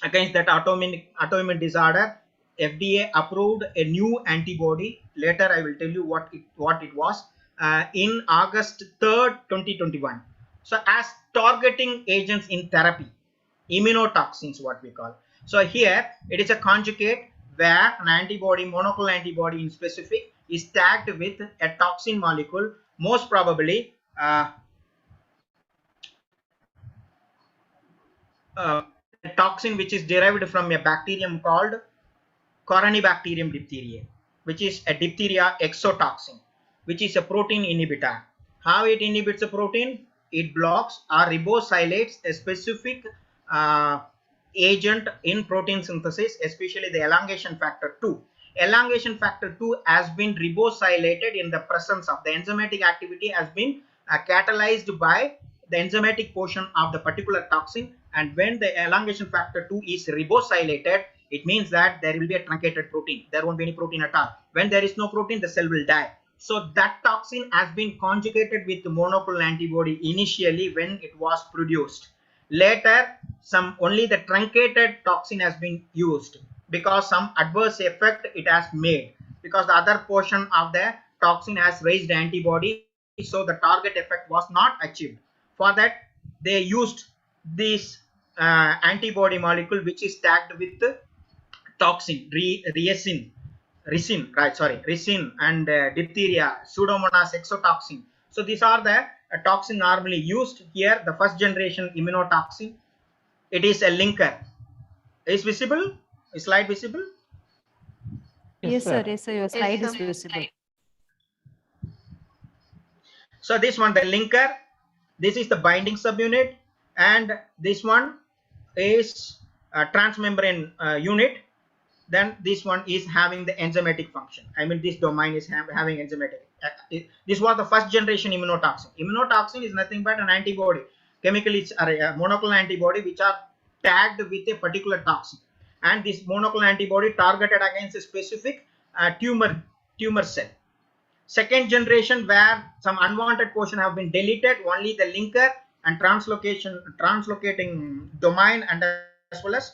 against that autoimmune disorder, FDA approved a new antibody. Later I will tell you what it was in August 3rd, 2021. So as targeting agents in therapy, immunotoxins what we call. So here it is a conjugate where an antibody, monoclonal antibody in specific, is tagged with a toxin molecule, most probably a toxin which is derived from a bacterium called Corynebacterium diphtheriae, which is a diphtheria exotoxin, which is a protein inhibitor. How it inhibits a protein? It blocks or ribosylates a specific agent in protein synthesis, especially the elongation factor 2. Elongation factor 2 has been ribosylated in the presence of the enzymatic activity, has been catalyzed by the enzymatic portion of the particular toxin, and when the elongation factor 2 is ribosylated, it means that there will be a truncated protein. There won't be any protein at all. When there is no protein, the cell will die. So that toxin has been conjugated with the monoclonal antibody initially when it was produced. Later, only the truncated toxin has been used because some adverse effect it has made, because the other portion of the toxin has raised antibody, so the target effect was not achieved. For that, they used this antibody molecule which is tagged with toxin, ricin and diphtheria, Pseudomonas exotoxin. So these are the toxin normally used here. The first generation immunotoxin, it is a linker. Is visible? Is slide visible? Yes, sir. Yes, sir. Your slide is visible. So this one, the linker, this is the binding subunit, and this one is a transmembrane unit. Then this one is having the enzymatic function. I mean, this domain is having enzymatic. This was the first generation immunotoxin. Immunotoxin is nothing but an antibody. Chemically, it's a monoclonal antibody which are tagged with a particular toxin. And this monoclonal antibody targeted against a specific tumor cell. Second generation, where some unwanted portion have been deleted, only the linker and translocating domain, and as well as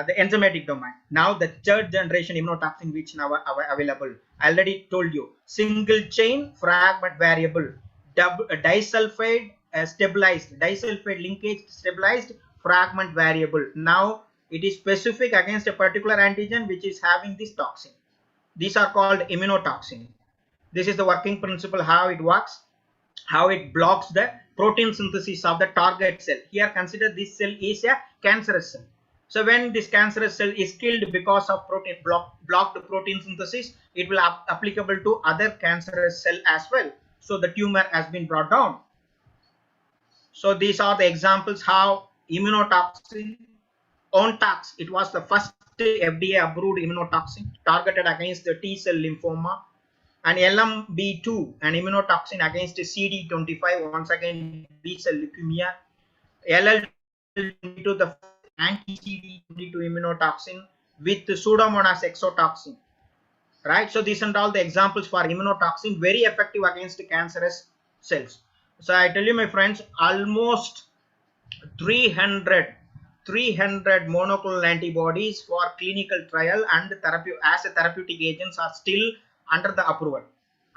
the enzymatic domain. Now the third generation immunotoxin which now are available. I already told you, single chain fragment variable, disulfide stabilized, disulfide linkage stabilized fragment variable. Now it is specific against a particular antigen which is having this toxin. These are called immunotoxin. This is the working principle, how it works, how it blocks the protein synthesis of the target cell. Here consider this cell is a cancerous cell. So when this cancerous cell is killed because of blocked protein synthesis, it will applicable to other cancerous cell as well. So the tumor has been brought down. So these are the examples how immunotoxin, Ontax, it was the first FDA approved immunotoxin targeted against the T cell lymphoma, and LMB2, an immunotoxin against CD25, once again B cell leukemia, LL22, the anti-CD22 immunotoxin with Pseudomonas exotoxin, right? So these are all the examples for immunotoxin, very effective against cancerous cells. So I tell you, my friends, almost 300 monoclonal antibodies for clinical trial and therapy as a therapeutic agents are still under the approval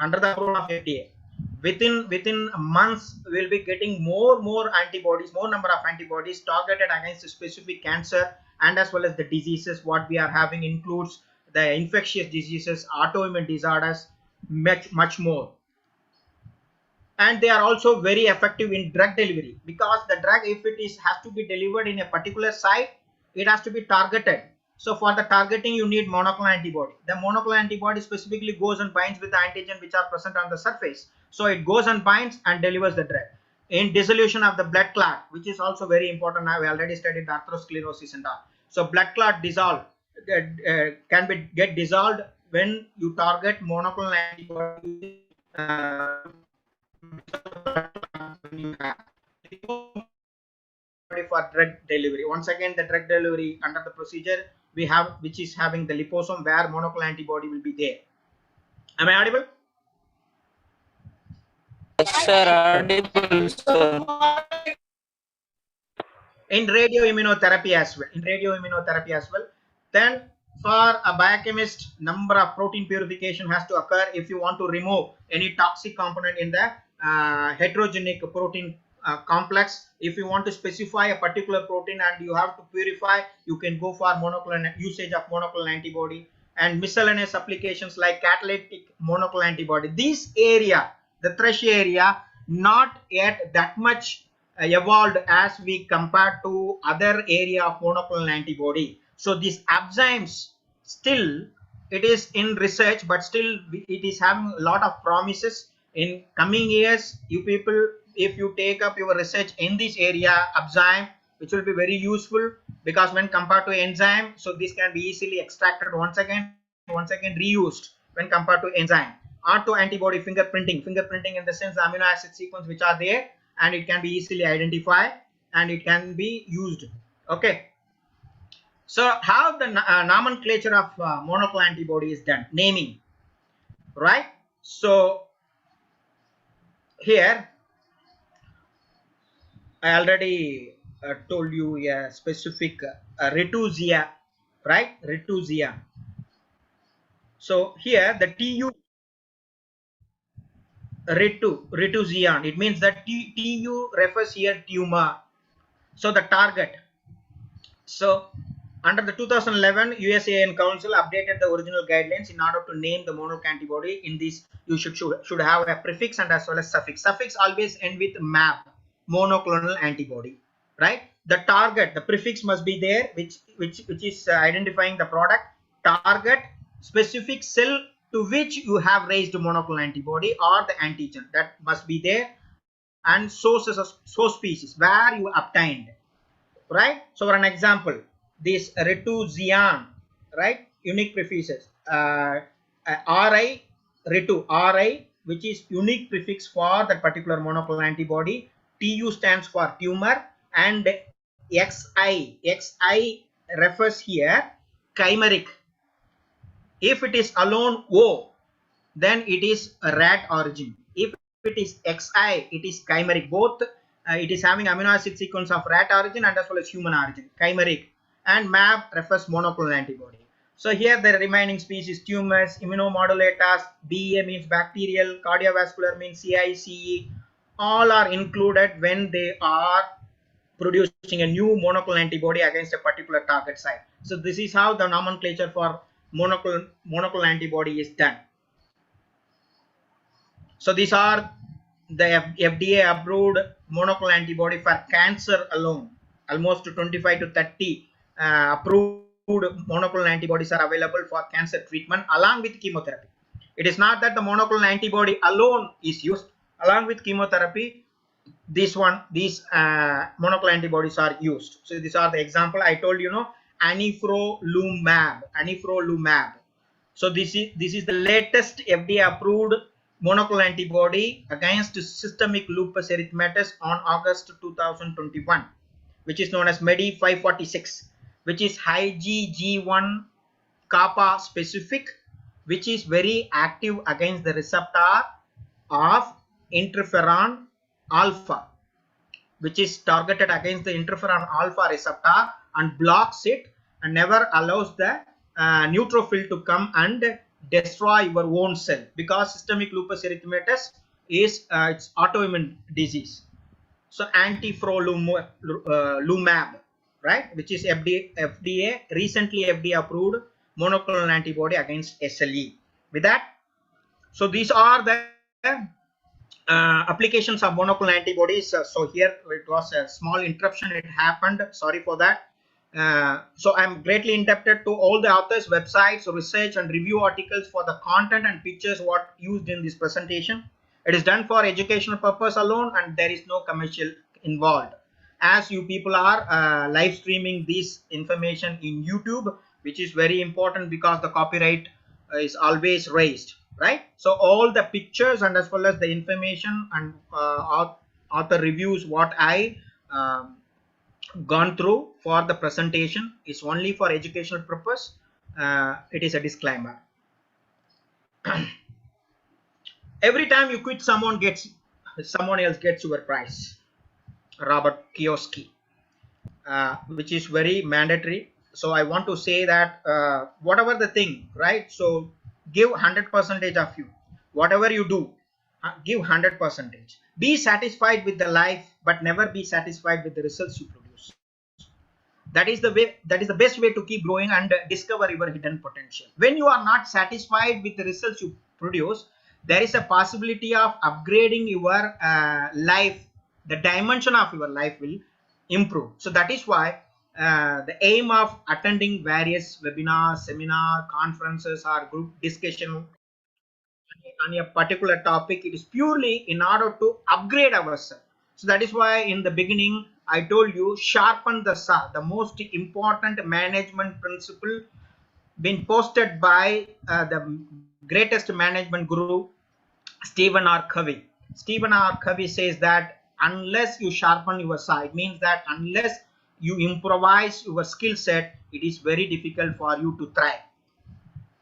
of FDA. Within months, we'll be getting more antibodies, more number of antibodies targeted against specific cancer and as well as the diseases. What we are having includes the infectious diseases, autoimmune disorders, much more. And they are also very effective in drug delivery, because the drug, if it has to be delivered in a particular site, it has to be targeted. So for the targeting, you need monoclonal antibody. The monoclonal antibody specifically goes and binds with the antigen which are present on the surface. So it goes and binds and delivers the drug. In dissolution of the blood clot, which is also very important, now we already studied atherosclerosis and all. So blood clot can get dissolved when you target monoclonal antibody for drug delivery. Once again, the drug delivery under the procedure we have, which is having the liposome where monoclonal antibody will be there. Am I audible? Yes, sir, audible, sir. In radioimmunotherapy as well. Then for a biochemist, number of protein purification has to occur if you want to remove any toxic component in the heterogenic protein complex. If you want to specify a particular protein and you have to purify, you can go for usage of monoclonal antibody, and miscellaneous applications like catalytic monoclonal antibody. This area, the thresh area, not yet that much evolved as we compare to other area of monoclonal antibody. So these enzymes, still it is in research, but still it is having a lot of promises. In coming years, you people, if you take up your research in this area, enzyme, which will be very useful, because when compared to enzyme, so this can be easily extracted once again reused when compared to enzyme. Auto antibody fingerprinting in the sense the amino acid sequence which are there, and it can be easily identified and it can be used. Okay, so how the nomenclature of monoclonal antibody is done, naming, right? So here I already told you a specific Rituzia, right? Rituzia. So here the Rituzian, it means that TU refers here tumor. So the target. So under the 2011 USAN Council updated the original guidelines in order to name the monoclonal antibody. In this, you should have a prefix and as well as suffix. Suffix always end with MAB, monoclonal antibody, right? The target, the prefix must be there, which is identifying the product, target, specific cell to which you have raised monoclonal antibody or the antigen, that must be there, and source species where you obtained, right? So for an example, this Rituzimab, right? Unique prefixes, RI, Ritu, RI, which is unique prefix for that particular monoclonal antibody. TU stands for tumor, and XI refers here chimeric. If it is alone O, then it is a rat origin. If it is XI, it is chimeric. Both it is having amino acid sequence of rat origin and as well as human origin, chimeric. And MAB refers monoclonal antibody. So here the remaining species, tumors, immunomodulators, BA means bacterial, cardiovascular means CICE, all are included when they are producing a new monoclonal antibody against a particular target site. So this is how the nomenclature for monoclonal antibody is done. So these are the FDA approved monoclonal antibody for cancer alone. Almost 25 to 30 approved monoclonal antibodies are available for cancer treatment along with chemotherapy. It is not that the monoclonal antibody alone is used. Along with chemotherapy, these monoclonal antibodies are used. So these are the example I told you, anifrolumab. So this is the latest FDA approved monoclonal antibody against systemic lupus erythematosus on August 2021, which is known as MEDI 546, which is IgG1 kappa specific, which is very active against the receptor of interferon alpha, which is targeted against the interferon alpha receptor and blocks it and never allows the neutrophil to come and destroy your own cell, because systemic lupus erythematosus is it's autoimmune disease. So antifrolumab, right, which is FDA recently FDA approved monoclonal antibody against SLE. With that, so these are the applications of monoclonal antibodies. So here it was a small interruption, it happened, sorry for that. So I'm greatly indebted to all the authors, websites, research and review articles for the content and pictures what used in this presentation. It is done for educational purpose alone and there is no commercial involved. As you people are live streaming this information in YouTube, which is very important because the copyright is always raised, right? So all the pictures and as well as the information and author reviews what I gone through for the presentation is only for educational purpose. It is a disclaimer. Every time you quit, someone else gets your prize. Robert Kiyosaki, which is very mandatory. So I want to say that whatever the thing, right? So give 100% of you. Whatever you do, give 100%. Be satisfied with the life, but never be satisfied with the results you produce. That is the way. That is the best way to keep growing and discover your hidden potential. When you are not satisfied with the results you produce, there is a possibility of upgrading your life. The dimension of your life will improve. So that is why the aim of attending various webinars, seminars, conferences or group discussion on a particular topic, it is purely in order to upgrade ourselves. So that is why in the beginning I told you, sharpen the saw, the most important management principle been posted by the greatest management guru Stephen R. Covey. Stephen R. Covey says that unless you sharpen your saw, it means that unless you improvise your skill set, it is very difficult for you to thrive.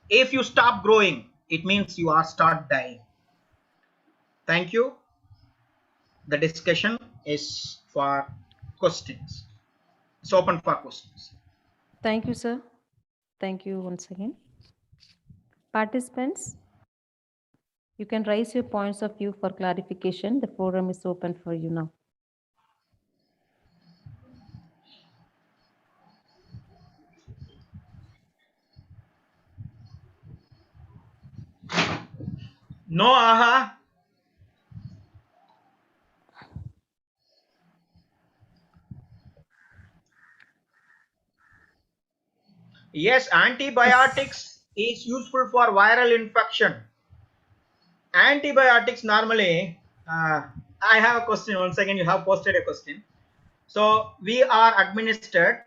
If you stop growing, it means you are start dying. Thank you. The discussion is for questions. It's open for questions. Thank you, sir. Thank you once again. Participants, you can raise your points of view for clarification. The forum is open for you now. No, aha. Yes, antibiotics is useful for viral infection. Antibiotics normally, I have a question. Once again, you have posted a question. So we are administered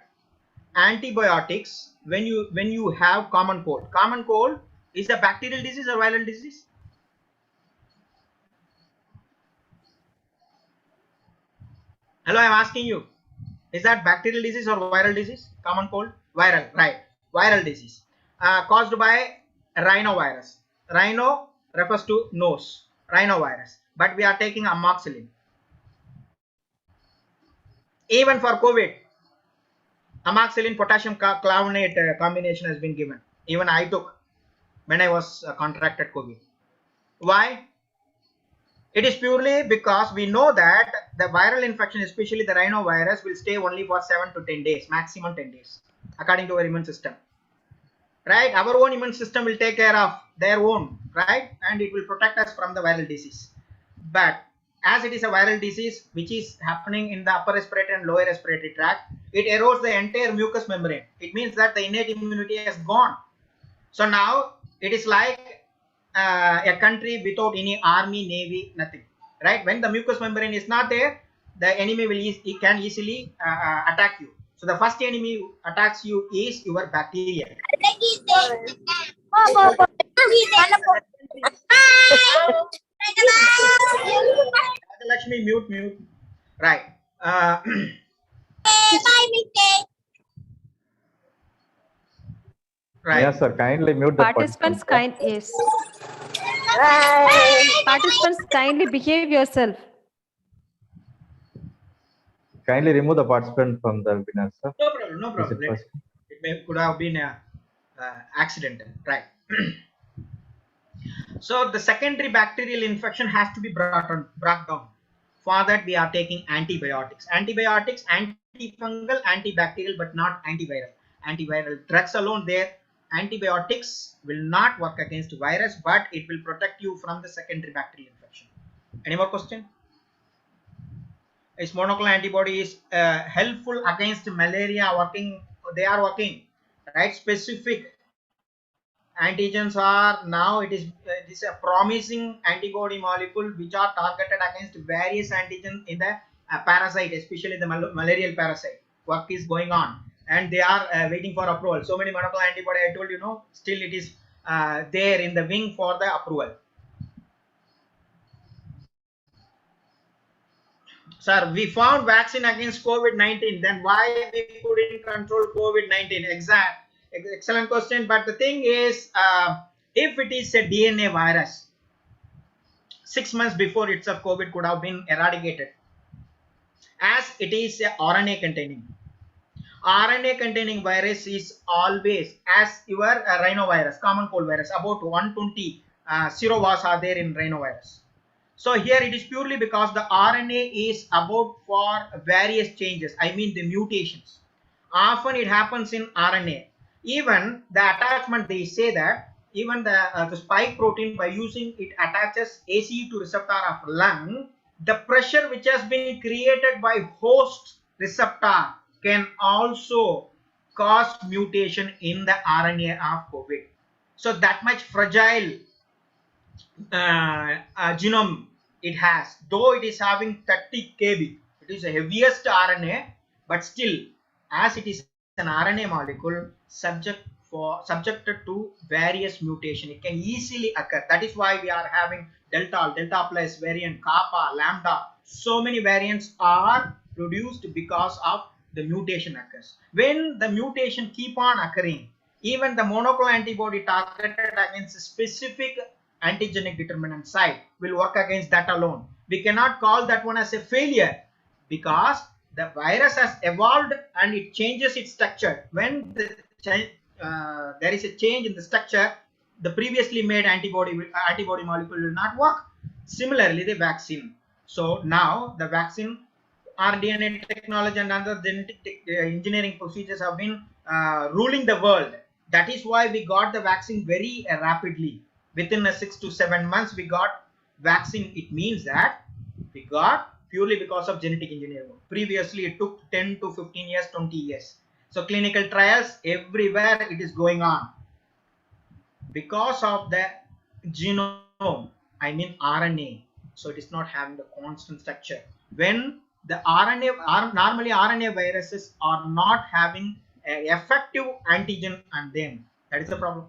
antibiotics when you have common cold. Common cold is a bacterial disease or viral disease? Hello, I'm asking you. Is that bacterial disease or viral disease? Common cold? Viral, right. Viral disease. Caused by rhinovirus. Rhino refers to nose. Rhinovirus. But we are taking amoxicillin. Even for COVID, amoxicillin potassium clavonate combination has been given. Even I took when I was contracted COVID. Why? It is purely because we know that the viral infection, especially the rhinovirus, will stay only for 7 to 10 days, maximum 10 days, according to our immune system. Right? Our own immune system will take care of their own, right? And it will protect us from the viral disease. But as it is a viral disease which is happening in the upper respiratory and lower respiratory tract, it erodes the entire mucous membrane. It means that the innate immunity has gone. So now it is like a country without any army, navy, nothing, right? When the mucous membrane is not there, the enemy can easily attack you. So the first enemy who attacks you is your bacteria. Lakshmi, mute. Right. Right. Yes, sir. Kindly mute the Participants, yes. Participants, kindly behave yourself. Kindly remove the participant from the webinar, sir. No Is problem. it possible? Could have been accidental, right? So the secondary bacterial infection has to be brought down. For that, we are taking antibiotics. Antibiotics, antifungal, antibacterial, but not antiviral. Antiviral drugs alone there. Antibiotics will not work against virus, but it will protect you from the secondary bacterial infection. Any more question? Is monoclonal antibody is helpful against malaria? They are working, right? Specific antigens are now it is a promising antibody molecule which are targeted against various antigens in the parasite, especially the malarial parasite. Work is going on and they are waiting for approval. So many monoclonal antibody, I told you, still it is there in the wing for the approval. Sir, we found vaccine against COVID-19. Then why we couldn't control COVID-19? Excellent question. But the thing is, if it is a DNA virus, 6 months before itself, COVID could have been eradicated. As it is a RNA containing virus is always, as your rhinovirus, common cold virus, about 120 serovars are there in rhinovirus. So here it is purely because the RNA is about for various changes. I mean the mutations. Often it happens in RNA. Even the attachment, they say that even the spike protein, by using it attaches ACE2 receptor of lung, the pressure which has been created by host receptor can also cause mutation in the RNA of COVID. So that much fragile genome it has, though it is having 30 kb, it is the heaviest RNA, but still, as it is an RNA molecule subjected to various mutation, it can easily occur. That is why we are having delta plus variant, kappa, lambda. So many variants are produced because of the mutation occurs. When the mutation keep on occurring, even the monoclonal antibody targeted against a specific antigenic determinant site will work against that alone. We cannot call that one as a failure because the virus has evolved and it changes its structure. When there is a change in the structure, the previously made antibody molecule will not work. Similarly, the vaccine. So now the vaccine, rDNA technology and other genetic engineering procedures have been ruling the world. That is why we got the vaccine very rapidly. Within 6 to 7 months, we got vaccine. It means that we got purely because of genetic engineering. Previously, it took 10 to 15 years, 20 years. So clinical trials everywhere it is going on. Because of the genome, I mean RNA. So it is not having the constant structure. When the normally RNA viruses are not having an effective antigen on them. That is the problem.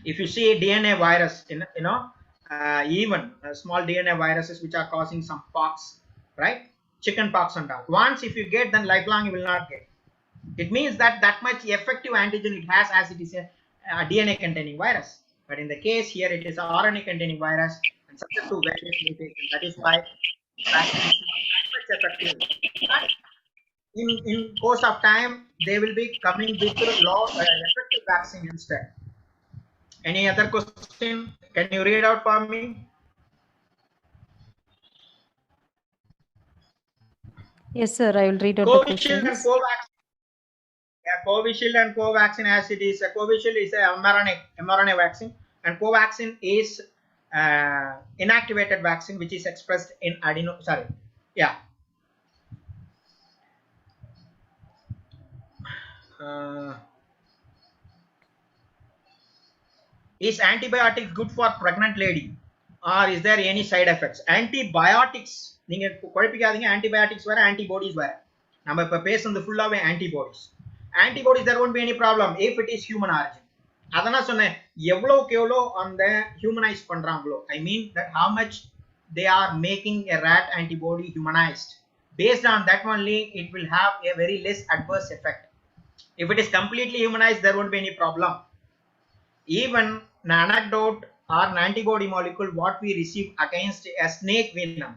If you see a DNA virus, even small DNA viruses which are causing some pox, right? Chicken pox and all. Once if you get, then lifelong you will not get. It means that much effective antigen it has as it is a DNA containing virus. But in the case here, it is a RNA containing virus and subject to various mutations. That is why vaccine is not much effective. But in course of time, they will be coming with effective vaccine instead. Any other question? Can you read out for me? Yes, sir. I will read out the Covishield questions. and Covaxin. Yeah, Covishield and Covaxin, as it is, Covishield is a mRNA vaccine, and Covaxin is inactivated vaccine which is expressed in adeno. Sorry, yeah. Is antibiotics good for pregnant lady, or is there any side effects? Antibiotics நீங்க குழப்பிக்காதீங்க. antibiotics வேற antibodies வேற. நம்ம இப்ப பேசுறது ஃபுல்லாவே antibodies. Antibodies there won't be any problem if it is human origin. அதான் சொன்னேன், எவ்வளவுக்கு எவ்வளோ அந்த ஹியூமனைஸ் பண்றாங்களோ, I mean that how much they are making a rat antibody humanized. Based on that only it will have a very less adverse effect. If it is completely humanized, there won't be any problem. Even an anecdote or an antibody molecule what we receive against a snake venom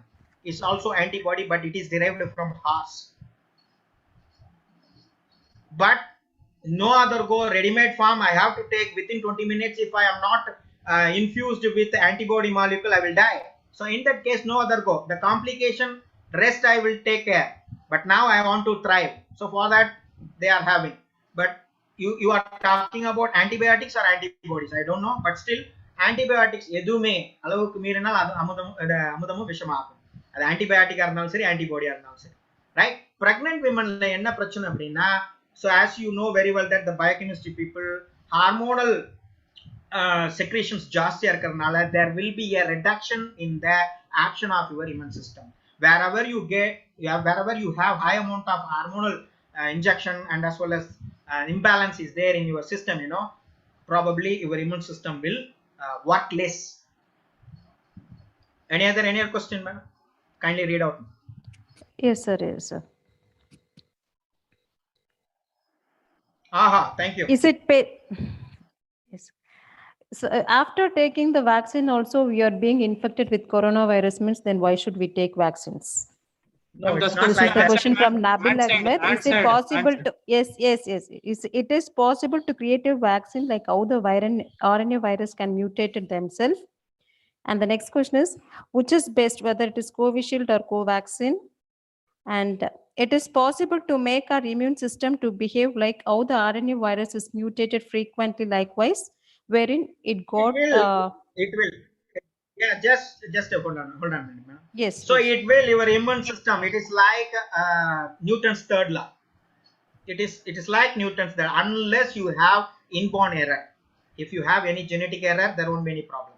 is also antibody, but it is derived from horse. But no other go ready-made form I have to take within 20 minutes. If I am not infused with antibody molecule, I will die. So in that case, no other go. The complication rest I will take care, but now I want to thrive. So for that they are having. But you are talking about antibiotics or antibodies, I don't know, but still antibiotics எதுமே அளவுக்கு மீறினால் அது அமுதமும் விஷமாகும். அது ஆன்டிபயோட்டிக்கா இருந்தாலும் சரி, ஆன்டிபாடியா இருந்தாலும் சரி, right? Pregnant விமன்ல என்ன பிரச்சனை அப்படின்னா, so as you know very well that the biochemistry people hormonal secretions ஜாஸ்தியா இருக்கிறதுனால there will be a reduction in the action of your immune system. Wherever you have high amount of hormonal injection and as well as imbalance is there in your system, you know, probably your immune system will work less. Any other question, madam? Kindly read out. Yes, sir. Yes, sir. Aha, thank you. Is it paid? Yes. So after taking the vaccine also we are being infected with coronavirus means, then why should we take vaccines? No, it's not This like is the that. question from Nabil Answered, Ahmed. Is it answered, possible answered. to, yes. It is possible to create a vaccine like how the RNA virus can mutate it themselves? And the next question is, which is best, whether it is Covishield or Covaxin? And it is possible to make our immune system to behave like how the RNA virus is mutated frequently likewise, wherein it got... It will. Yeah, just hold on a minute, ma'am. Yes. So yes. it will, your immune system, it is like Newton's third law. It is like Newton's third, unless you have inborn error. If you have any genetic error, there won't be any problem.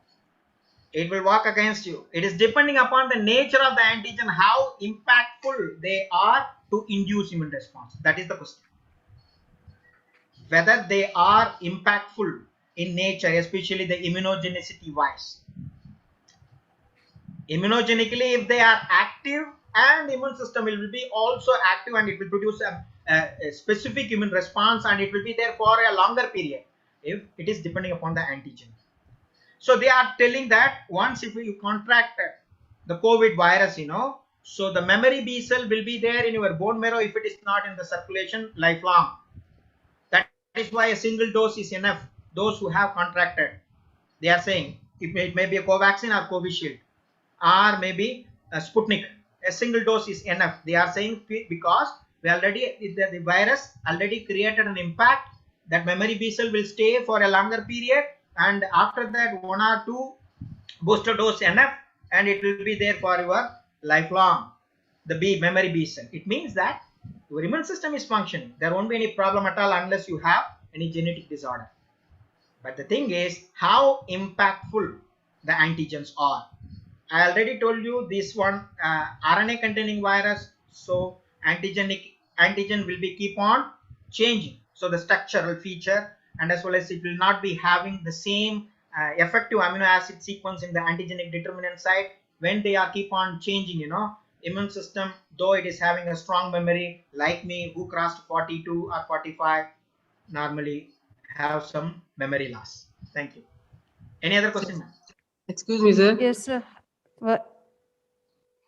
It will work against you. It is depending upon the nature of the antigen, how impactful they are to induce immune response. That is the question. Whether they are impactful in nature, especially the immunogenicity wise. Immunogenically, if they are active, and immune system will be also active and it will produce a specific immune response, and it will be there for a longer period if it is depending upon the antigen. So they are telling that once if you contract the COVID virus, you know, so the memory B cell will be there in your bone marrow if it is not in the circulation lifelong. That is why a single dose is enough. Those who have contracted, they are saying it may be a Covaxin or Covishield or maybe a Sputnik. A single dose is enough. They are saying because we already the virus already created an impact, that memory B cell will stay for a longer period, and after that 1 or 2 booster dose enough, and it will be there for your lifelong. The memory B cell. It means that your immune system is functioning. There won't be any problem at all unless you have any genetic disorder. But the thing is how impactful the antigens are. I already told you this one, RNA containing virus, so antigen will be keep on changing. So the structural feature, and as well as it will not be having the same effective amino acid sequence in the antigenic determinant site when they are keep on changing, you know. Immune system, though it is having a strong memory, like me who crossed 42 or 45, normally have some memory loss. Thank you. Any other question, ma'am? Excuse me, sir. Yes, sir. What?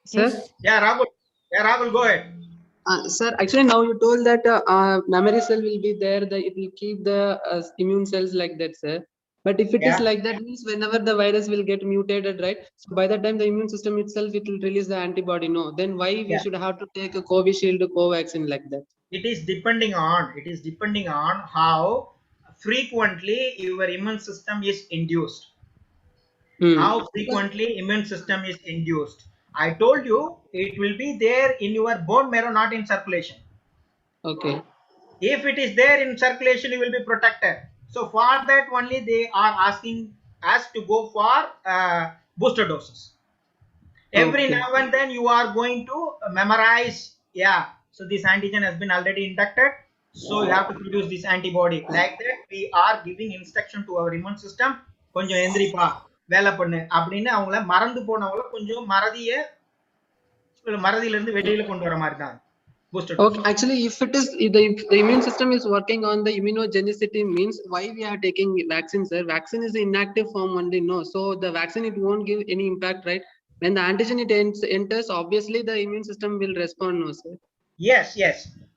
Sir? Yes. Yeah, Rahul, go ahead. Sir, actually now you told that memory cell will be there, it will keep the immune cells like that, sir. But if it is like that, means whenever the virus will get mutated, right? So by that time the immune system itself, it will release the antibody, no? Then why we should have to take a Covishield, Covaxin like that? It is depending on how frequently your immune system is induced. Hmm. how frequently immune system is induced. I told you it will be there in your bone marrow, not in circulation. Okay. If it is there in circulation, you will be protected. So for that only they are asking us to go for booster doses. Every Okay. now and then you are going to memorize, yeah, so this antigen has been already inducted, so you have to produce this antibody. Like that we are giving instruction to our immune system, கொஞ்சம் எந்திரிப்பா வேலை பண்ணு அப்படின்னு அவங்கள மறந்து போனவங்கள கொஞ்சம் மறதியில இருந்து வெளியில கொண்டு வர மாதிரி தான் booster dose. Okay. Actually, if the immune system is working on the immunogenicity, means why we are taking vaccines, sir? Vaccine is the inactive form only, no. So the vaccine, it won't give any impact, right? When the antigen enters, obviously the immune system will respond, no, sir. Yes.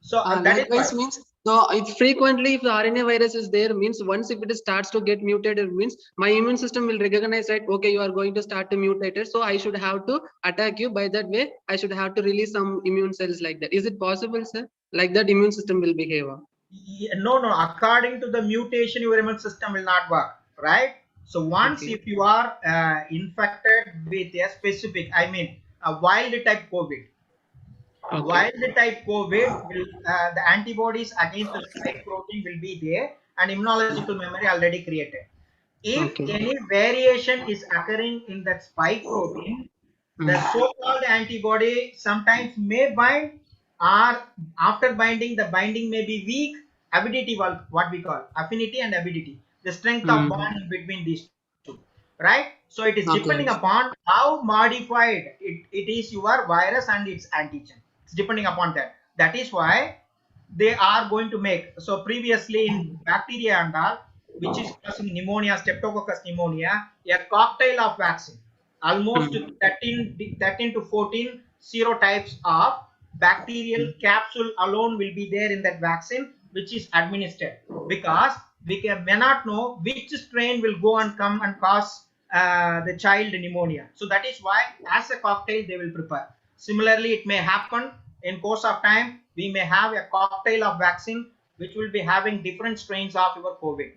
So that is Likewise why. means, so if frequently if the RNA virus is there, means once if it starts to get mutated, means my immune system will recognize, right? Okay, you are going to start to mutate it, so I should have to attack you. By that way, I should have to release some immune cells like that. Is it possible, sir? Like that immune system will behave? No, according to the mutation your immune system will not work, right? So once Okay. if you are infected with a specific, I mean a wild type COVID, Okay. wild type COVID will the antibodies against the spike protein will be there and immunological memory already created. If Okay. any variation is occurring in that spike protein, the so-called antibody sometimes may bind, or after binding the binding may be weak. Avidity, what we call affinity and avidity, the strength of bond between these two, right? So it is depending Okay. upon how modified it is your virus and its antigen. It's depending upon that. That is why they are going to make. So previously in bacteria and all, which is causing pneumonia, streptococcus pneumonia, a cocktail of vaccine, almost 13 to 14 serotypes of bacterial capsule alone will be there in that vaccine, which is administered, because may not know which strain will go and come and cause the child pneumonia. So that is why as a cocktail they will prepare. Similarly, it may happen in course of time, we may have a cocktail of vaccine which will be having different strains of your COVID.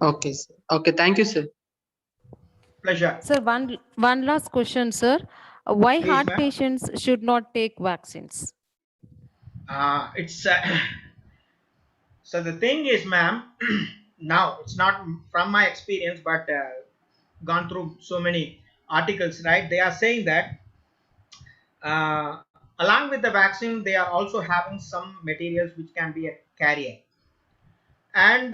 Okay, sir. Okay, thank you, sir. Pleasure. Sir, one last question, sir. Why Please, heart ma'am. patients should not take vaccines? It's so the thing is, ma'am, now it's not from my experience, but gone through so many articles, right? They are saying that along with the vaccine, they are also having some materials which can be a carrier, and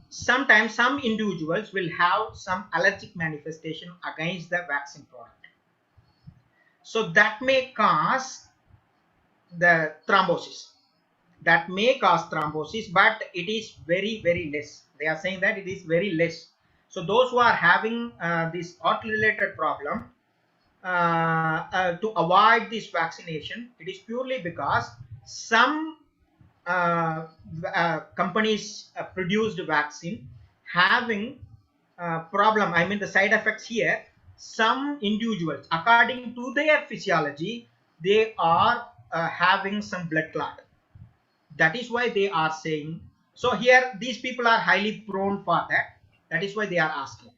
sometimes some individuals will have some allergic manifestation against the vaccine product. So that may cause the thrombosis. That may cause thrombosis, but it is very less. They are saying that it is very less. So those who are having this heart related problem, to avoid this vaccination, it is purely because some companies produced vaccine having problem, I mean the side effects here. Some individuals, according to their physiology, they are having some blood clot. That is why they are saying, so here these people are highly prone for that. That is why they are asking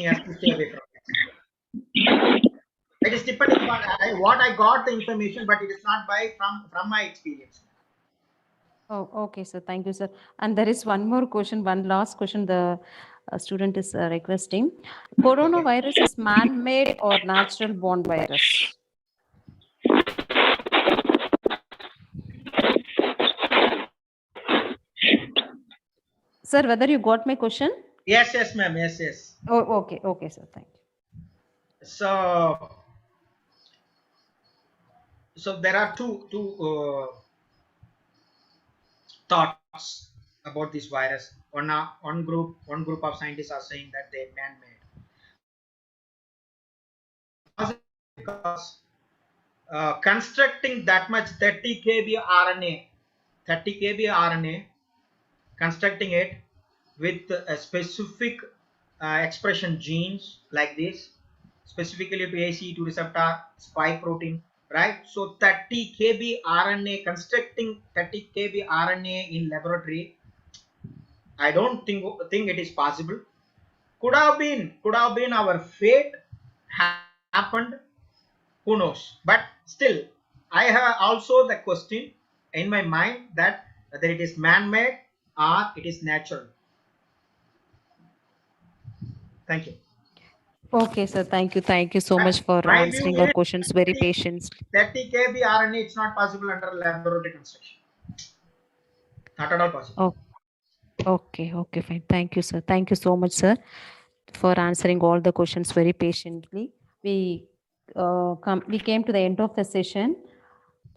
us to stay away from it. It is depending upon what I got the information, but it is not from my experience. Oh, okay, sir. Thank you, sir. And there is one more question, one last question the student is requesting. Coronavirus is man-made or natural born virus? Sir, whether you got my question? Yes, ma'am. Yes. Oh, okay, sir. Thank you. So there are two thoughts about this virus. One group of scientists are saying that they man-made, because constructing that much 30 kb RNA, constructing it with a specific expression genes like this, specifically to ACE2 receptor, spike protein, right? So 30 kb RNA, constructing 30 kb RNA in laboratory, I don't think it is possible. Could have been our fate happened, who knows. But still, I have also the question in my mind that whether it is man-made or it is natural. Thank you. Okay, sir. Thank you. Thank you so But much for my view answering our is questions very 30 patiently. 30 kb RNA, it's not possible under laboratory construction. Not at all possible. Oh, okay. Okay, fine. Thank you, sir. Thank you so much, sir, for answering all the questions very patiently. We came to the end of the session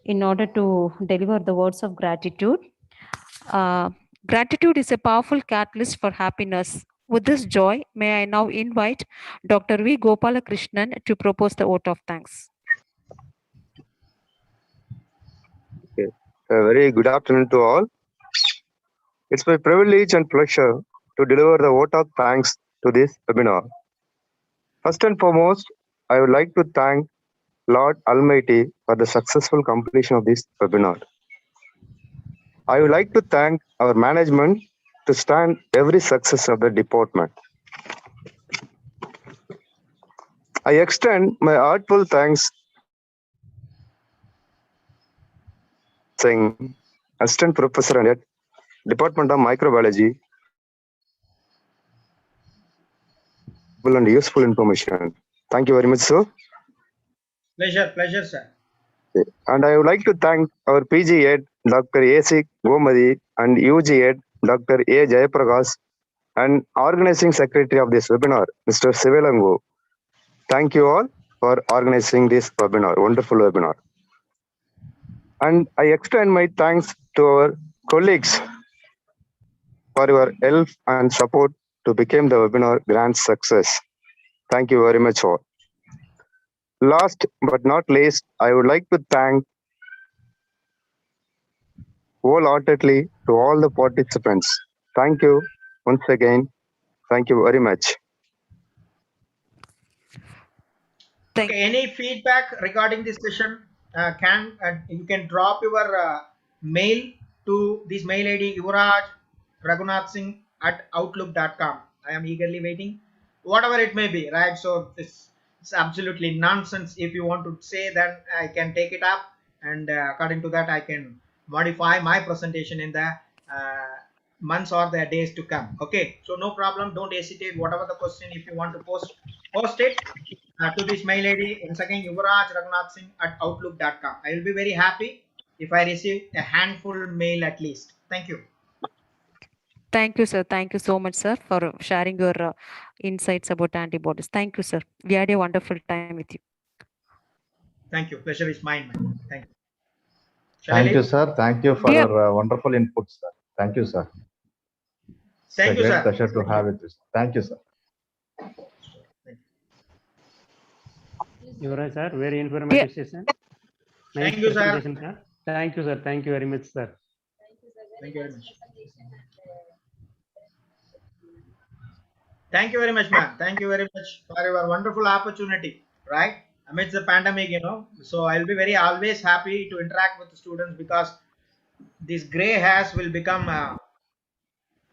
in order to deliver the words of gratitude. Uh, Gratitude is a powerful catalyst for happiness. With this joy, may I now invite Dr. V. Gopalakrishnan to propose the vote of thanks. Okay. A very good afternoon to all. It's my privilege and pleasure to deliver the vote of thanks to this webinar. First and foremost, I would like to thank Lord Almighty for the successful completion of this webinar. I would like to thank our management to stand every success of the department. I extend my heartfelt thanks saying Assistant Professor and at Department of Microbiology and useful information. Thank you very much, sir. Pleasure, sir. And I would like to thank our PG head, Dr. A.C. Gomadi, and UG head, Dr. A. Jayaprakash, and organizing secretary of this webinar, Mr. Sivalangu. Thank you all for organizing this webinar, wonderful webinar. And I extend my thanks to our colleagues for your help and support to become the webinar grand success. Thank you very much all. Last but not least, I would like to thank wholeheartedly to all the participants. Thank you once again. Thank you very much. Okay, any feedback regarding this session? You can drop your mail to this mail ID Yuvraj Raghunath Singh at outlook.com. I am eagerly waiting, whatever it may be, right? So it's absolutely nonsense. If you want to say, then I can take it up, and according to that, I can modify my presentation in the months or the days to come. Okay, so no problem. Don't hesitate. Whatever the question, if you want to post it to this mail ID. Once again, Yuvraj Raghunath Singh at outlook.com. I will be very happy if I receive a handful mail at least. Thank you. Thank you, sir. Thank you so much, sir, for sharing your insights about antibodies. Thank you, sir. We had a wonderful time with you. Thank you. Pleasure is mine, man. Thank you. Thank you, sir. Thank you for Dear- your wonderful input, sir. Thank you, sir. Thank you, It's a great sir. pleasure to have you. Thank you, sir. Yuvraj sir, very informative session. Nice Thank you, sir. presentation, sir. Thank you, sir. Thank you very much, sir. Thank you very much. Thank you very much, man. Thank you very much for your wonderful opportunity, right? Amidst the pandemic, so I'll be always happy to interact with the students, because this gray hairs will become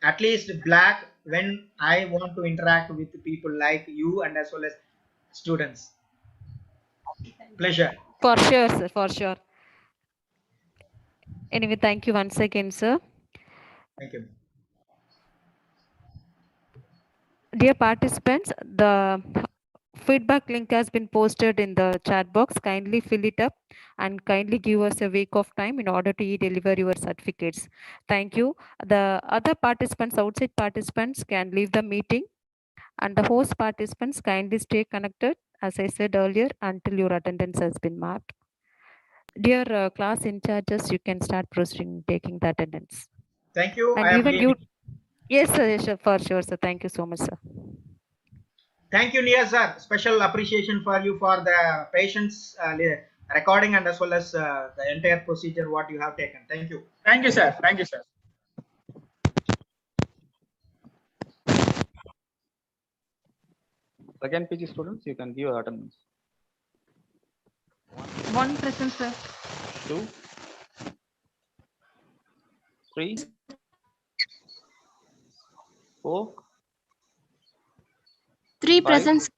at least black when I want to interact with people like you and as well as students. Pleasure. For sure, sir. For sure. Anyway, thank you once again, sir. Thank you. Dear participants, the feedback link has been posted in the chat box. Kindly fill it up and kindly give us a week of time in order to deliver your certificates. Thank you. The other participants, outside participants, can leave the meeting, and the host participants kindly stay connected, as I said earlier, until your attendance has been marked. Dear class in charges, you can start proceeding taking the attendance. Thank you. And I am even leaving. yes, sir, yes, sir, for sure, sir. Thank you so much, sir. Thank you, Nia sir. Special appreciation for you for the patience recording, and as well as the entire procedure what you have taken. Thank you. Thank you, sir. Thank you, sir. Second PG students, you can give attendance. One present, sir. 2, 3, 4, presents